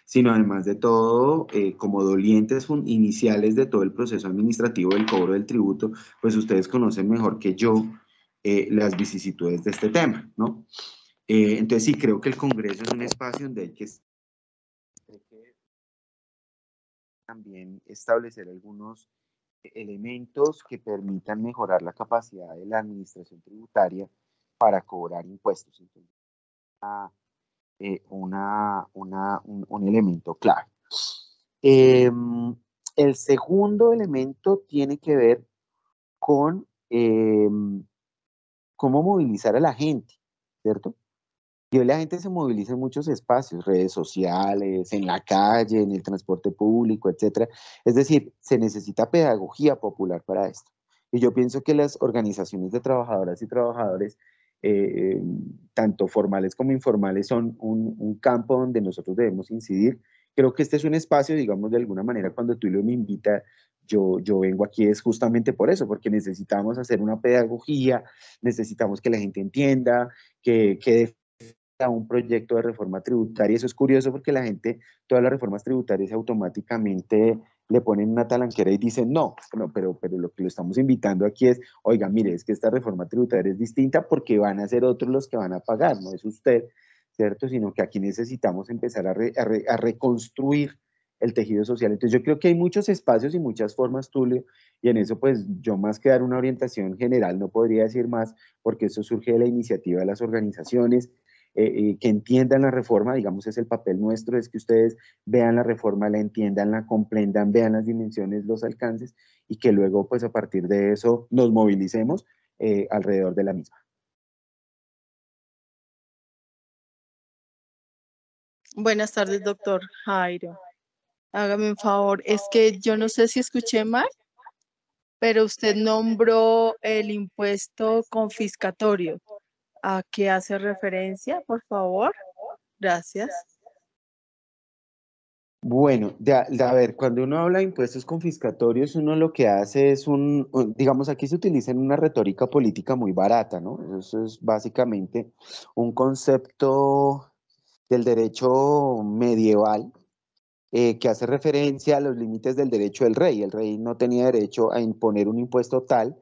sino además de todo, como dolientes iniciales de todo el proceso administrativo del cobro del tributo, pues ustedes conocen mejor que yo las vicisitudes de este tema, ¿no? Entonces sí, creo que el Congreso es un espacio donde hay que también establecer algunos elementos que permitan mejorar la capacidad de la administración tributaria para cobrar impuestos. Entonces, un elemento clave. El segundo elemento tiene que ver con cómo movilizar a la gente, ¿cierto? Y hoy la gente se moviliza en muchos espacios, redes sociales, en la calle, en el transporte público, etcétera. Es decir, se necesita pedagogía popular para esto. Y yo pienso que las organizaciones de trabajadoras y trabajadores, tanto formales como informales, son un campo donde nosotros debemos incidir. Creo que este es un espacio, digamos, de alguna manera, cuando Tulio me invita, yo vengo aquí es justamente por eso, porque necesitamos hacer una pedagogía, necesitamos que la gente entienda, que a un proyecto de reforma tributaria. Eso es curioso porque la gente, todas las reformas tributarias automáticamente le ponen una talanquera y dicen no, pero lo que lo estamos invitando aquí es, oiga, mire, es que esta reforma tributaria es distinta porque van a ser otros los que van a pagar, no es usted, ¿cierto? Sino que aquí necesitamos empezar a reconstruir el tejido social. Entonces yo creo que hay muchos espacios y muchas formas, Tulio, y en eso pues yo más que dar una orientación general no podría decir más porque eso surge de la iniciativa de las organizaciones, que entiendan la reforma, digamos, es el papel nuestro, es que ustedes vean la reforma, la entiendan, la comprendan, vean las dimensiones, los alcances, y que luego, pues a partir de eso, nos movilicemos alrededor de la misma. Buenas tardes, doctor Jairo. Hágame un favor, es que yo no sé si escuché mal, pero usted nombró el impuesto confiscatorio. ¿A qué hace referencia, por favor? Gracias. Bueno, a ver, cuando uno habla de impuestos confiscatorios, uno lo que hace es digamos, aquí se utiliza en una retórica política muy barata, ¿no? Eso es básicamente un concepto del derecho medieval que hace referencia a los límites del derecho del rey. El rey no tenía derecho a imponer un impuesto tal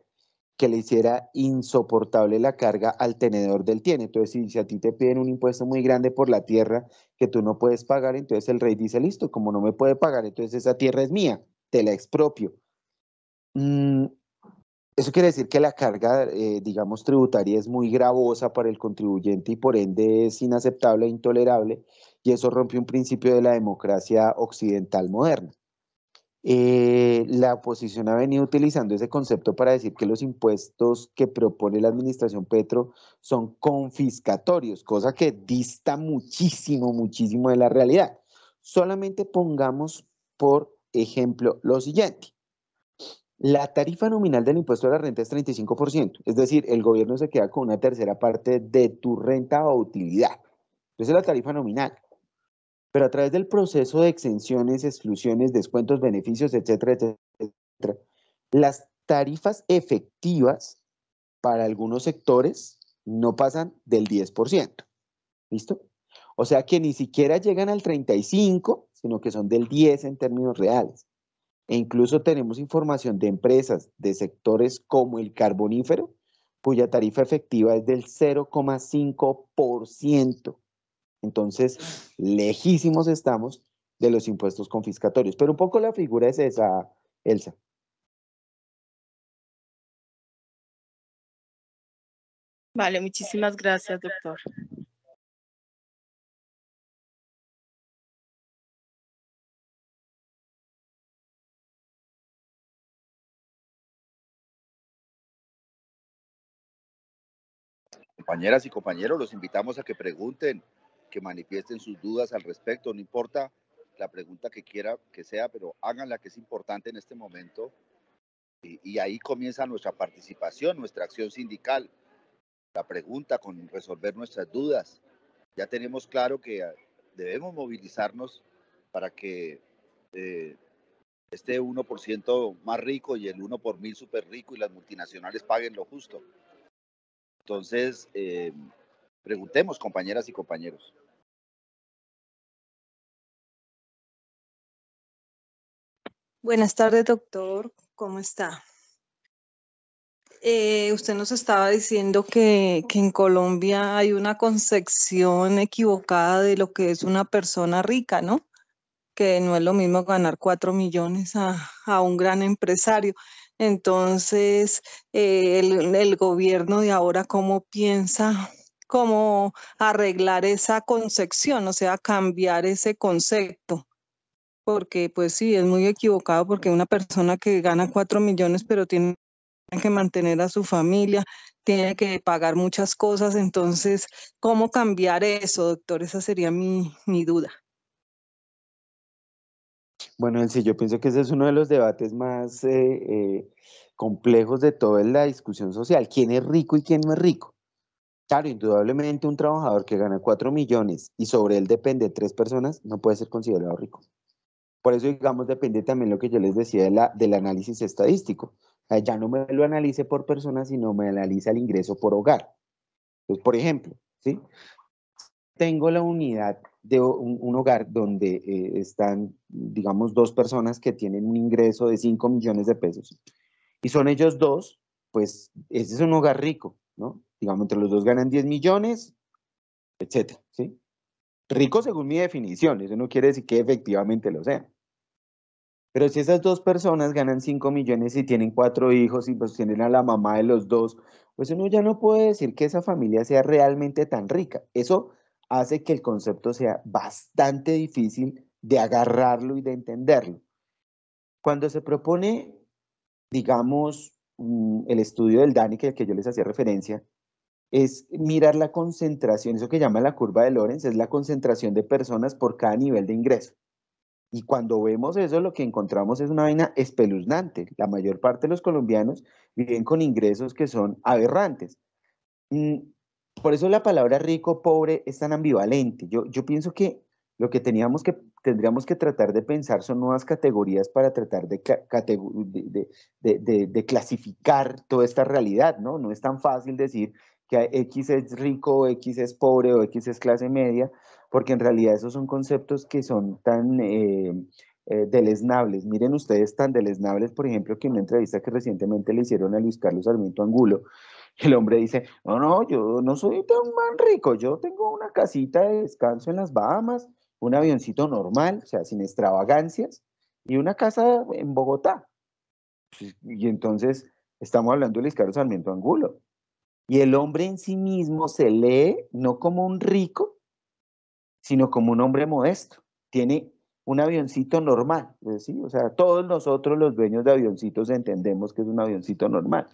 que le hiciera insoportable la carga al tenedor del tiene. Entonces, si a ti te piden un impuesto muy grande por la tierra que tú no puedes pagar, entonces el rey dice, listo, como no me puede pagar, entonces esa tierra es mía, te la expropio. Eso quiere decir que la carga, digamos, tributaria es muy gravosa para el contribuyente y por ende es inaceptable e intolerable, y eso rompe un principio de la democracia occidental moderna. La oposición ha venido utilizando ese concepto para decir que los impuestos que propone la administración Petro son confiscatorios, cosa que dista muchísimo, muchísimo de la realidad. Solamente pongamos, por ejemplo, lo siguiente. La tarifa nominal del impuesto a la renta es 35%, es decir, el gobierno se queda con una tercera parte de tu renta o utilidad. Esa es la tarifa nominal. Pero a través del proceso de exenciones, exclusiones, descuentos, beneficios, etcétera, etcétera, las tarifas efectivas para algunos sectores no pasan del 10%. ¿Listo? O sea que ni siquiera llegan al 35%, sino que son del 10% en términos reales. E incluso tenemos información de empresas de sectores como el carbonífero, cuya tarifa efectiva es del 0,5%. Entonces, lejísimos estamos de los impuestos confiscatorios. Pero un poco la figura es esa, Elsa. Vale, muchísimas gracias, doctor. Compañeras y compañeros, los invitamos a que pregunten, que manifiesten sus dudas al respecto, no importa la pregunta que quiera que sea, pero háganla, que es importante en este momento, y ahí comienza nuestra participación, nuestra acción sindical, la pregunta con resolver nuestras dudas. Ya tenemos claro que debemos movilizarnos para que este 1% más rico y el 1 por 1000 súper rico y las multinacionales paguen lo justo. Entonces, preguntemos, compañeras y compañeros. Buenas tardes, doctor. ¿Cómo está? Usted nos estaba diciendo que en Colombia hay una concepción equivocada de lo que es una persona rica, ¿no? Que no es lo mismo ganar 4 millones a un gran empresario. Entonces, el gobierno de ahora, ¿cómo piensa cómo arreglar esa concepción, o sea, cambiar ese concepto? Porque pues sí, es muy equivocado porque una persona que gana 4 millones pero tiene que mantener a su familia, tiene que pagar muchas cosas, entonces, ¿cómo cambiar eso, doctor? Esa sería mi duda. Bueno, Elsie, yo pienso que ese es uno de los debates más complejos de toda la discusión social. ¿Quién es rico y quién no es rico? Claro, indudablemente un trabajador que gana 4 millones y sobre él depende 3 personas no puede ser considerado rico. Por eso, digamos, depende también lo que yo les decía del análisis estadístico. O sea, ya no me lo analice por persona, sino me analiza el ingreso por hogar. Entonces, por ejemplo, ¿sí? Tengo la unidad de un hogar donde están, digamos, 2 personas que tienen un ingreso de 5 millones de pesos. Y son ellos dos, pues ese es un hogar rico, ¿no? Digamos, entre los dos ganan 10 millones, etcétera, ¿sí? Rico según mi definición, eso no quiere decir que efectivamente lo sean. Pero si esas 2 personas ganan 5 millones y tienen 4 hijos y pues tienen a la mamá de los 2, pues uno ya no puede decir que esa familia sea realmente tan rica. Eso hace que el concepto sea bastante difícil de agarrarlo y de entenderlo. Cuando se propone, digamos, el estudio del DANI, que yo les hacía referencia, es mirar la concentración, eso que llama la curva de Lorenz, es la concentración de personas por cada nivel de ingreso. Y cuando vemos eso, lo que encontramos es una vaina espeluznante. La mayor parte de los colombianos viven con ingresos que son aberrantes. Por eso la palabra rico, pobre es tan ambivalente. Yo pienso que lo que tendríamos que tratar de pensar son nuevas categorías para tratar de clasificar toda esta realidad, ¿no? No es tan fácil decir que X es rico, X es pobre o X es clase media, porque en realidad esos son conceptos que son tan deleznables. Miren ustedes tan deleznables, por ejemplo, que en una entrevista que recientemente le hicieron a Luis Carlos Sarmiento Angulo, el hombre dice, no, yo no soy tan man rico, yo tengo una casita de descanso en las Bahamas, un avioncito normal, o sea, sin extravagancias, y una casa en Bogotá. Y entonces estamos hablando de Luis Carlos Sarmiento Angulo. Y el hombre en sí mismo se lee no como un rico, sino como un hombre modesto. Tiene un avioncito normal, ¿sí? O sea, todos nosotros los dueños de avioncitos entendemos que es un avioncito normal.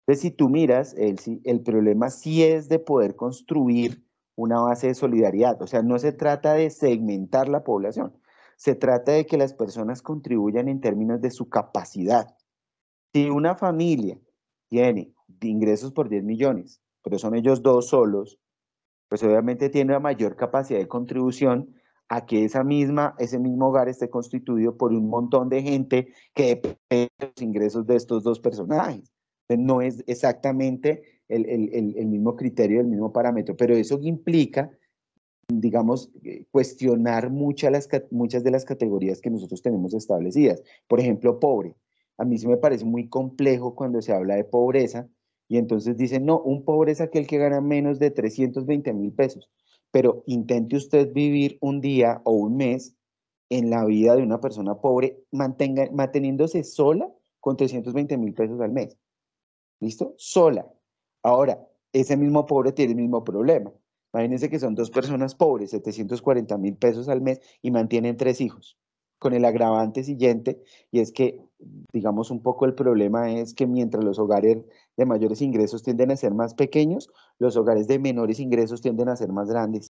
Entonces, si tú miras, el problema sí es de poder construir una base de solidaridad. O sea, no se trata de segmentar la población, se trata de que las personas contribuyan en términos de su capacidad. Si una familia tiene ingresos por 10 millones, pero son ellos dos solos, pues obviamente tiene una mayor capacidad de contribución a que ese mismo hogar esté constituido por un montón de gente que depende de los ingresos de estos dos personajes. Entonces, no es exactamente el mismo criterio, el mismo parámetro, pero eso implica, digamos, cuestionar muchas de las categorías que nosotros tenemos establecidas. Por ejemplo, pobre. A mí sí me parece muy complejo cuando se habla de pobreza y entonces dicen, no, un pobre es aquel que gana menos de 320.000 pesos, pero intente usted vivir un día o un mes en la vida de una persona pobre manteniéndose sola con 320.000 pesos al mes. ¿Listo? Sola. Ahora, ese mismo pobre tiene el mismo problema. Imagínense que son dos personas pobres, 740.000 pesos al mes y mantienen 3 hijos. Con el agravante siguiente, y es que, digamos, un poco el problema es que mientras los hogares de mayores ingresos tienden a ser más pequeños, los hogares de menores ingresos tienden a ser más grandes.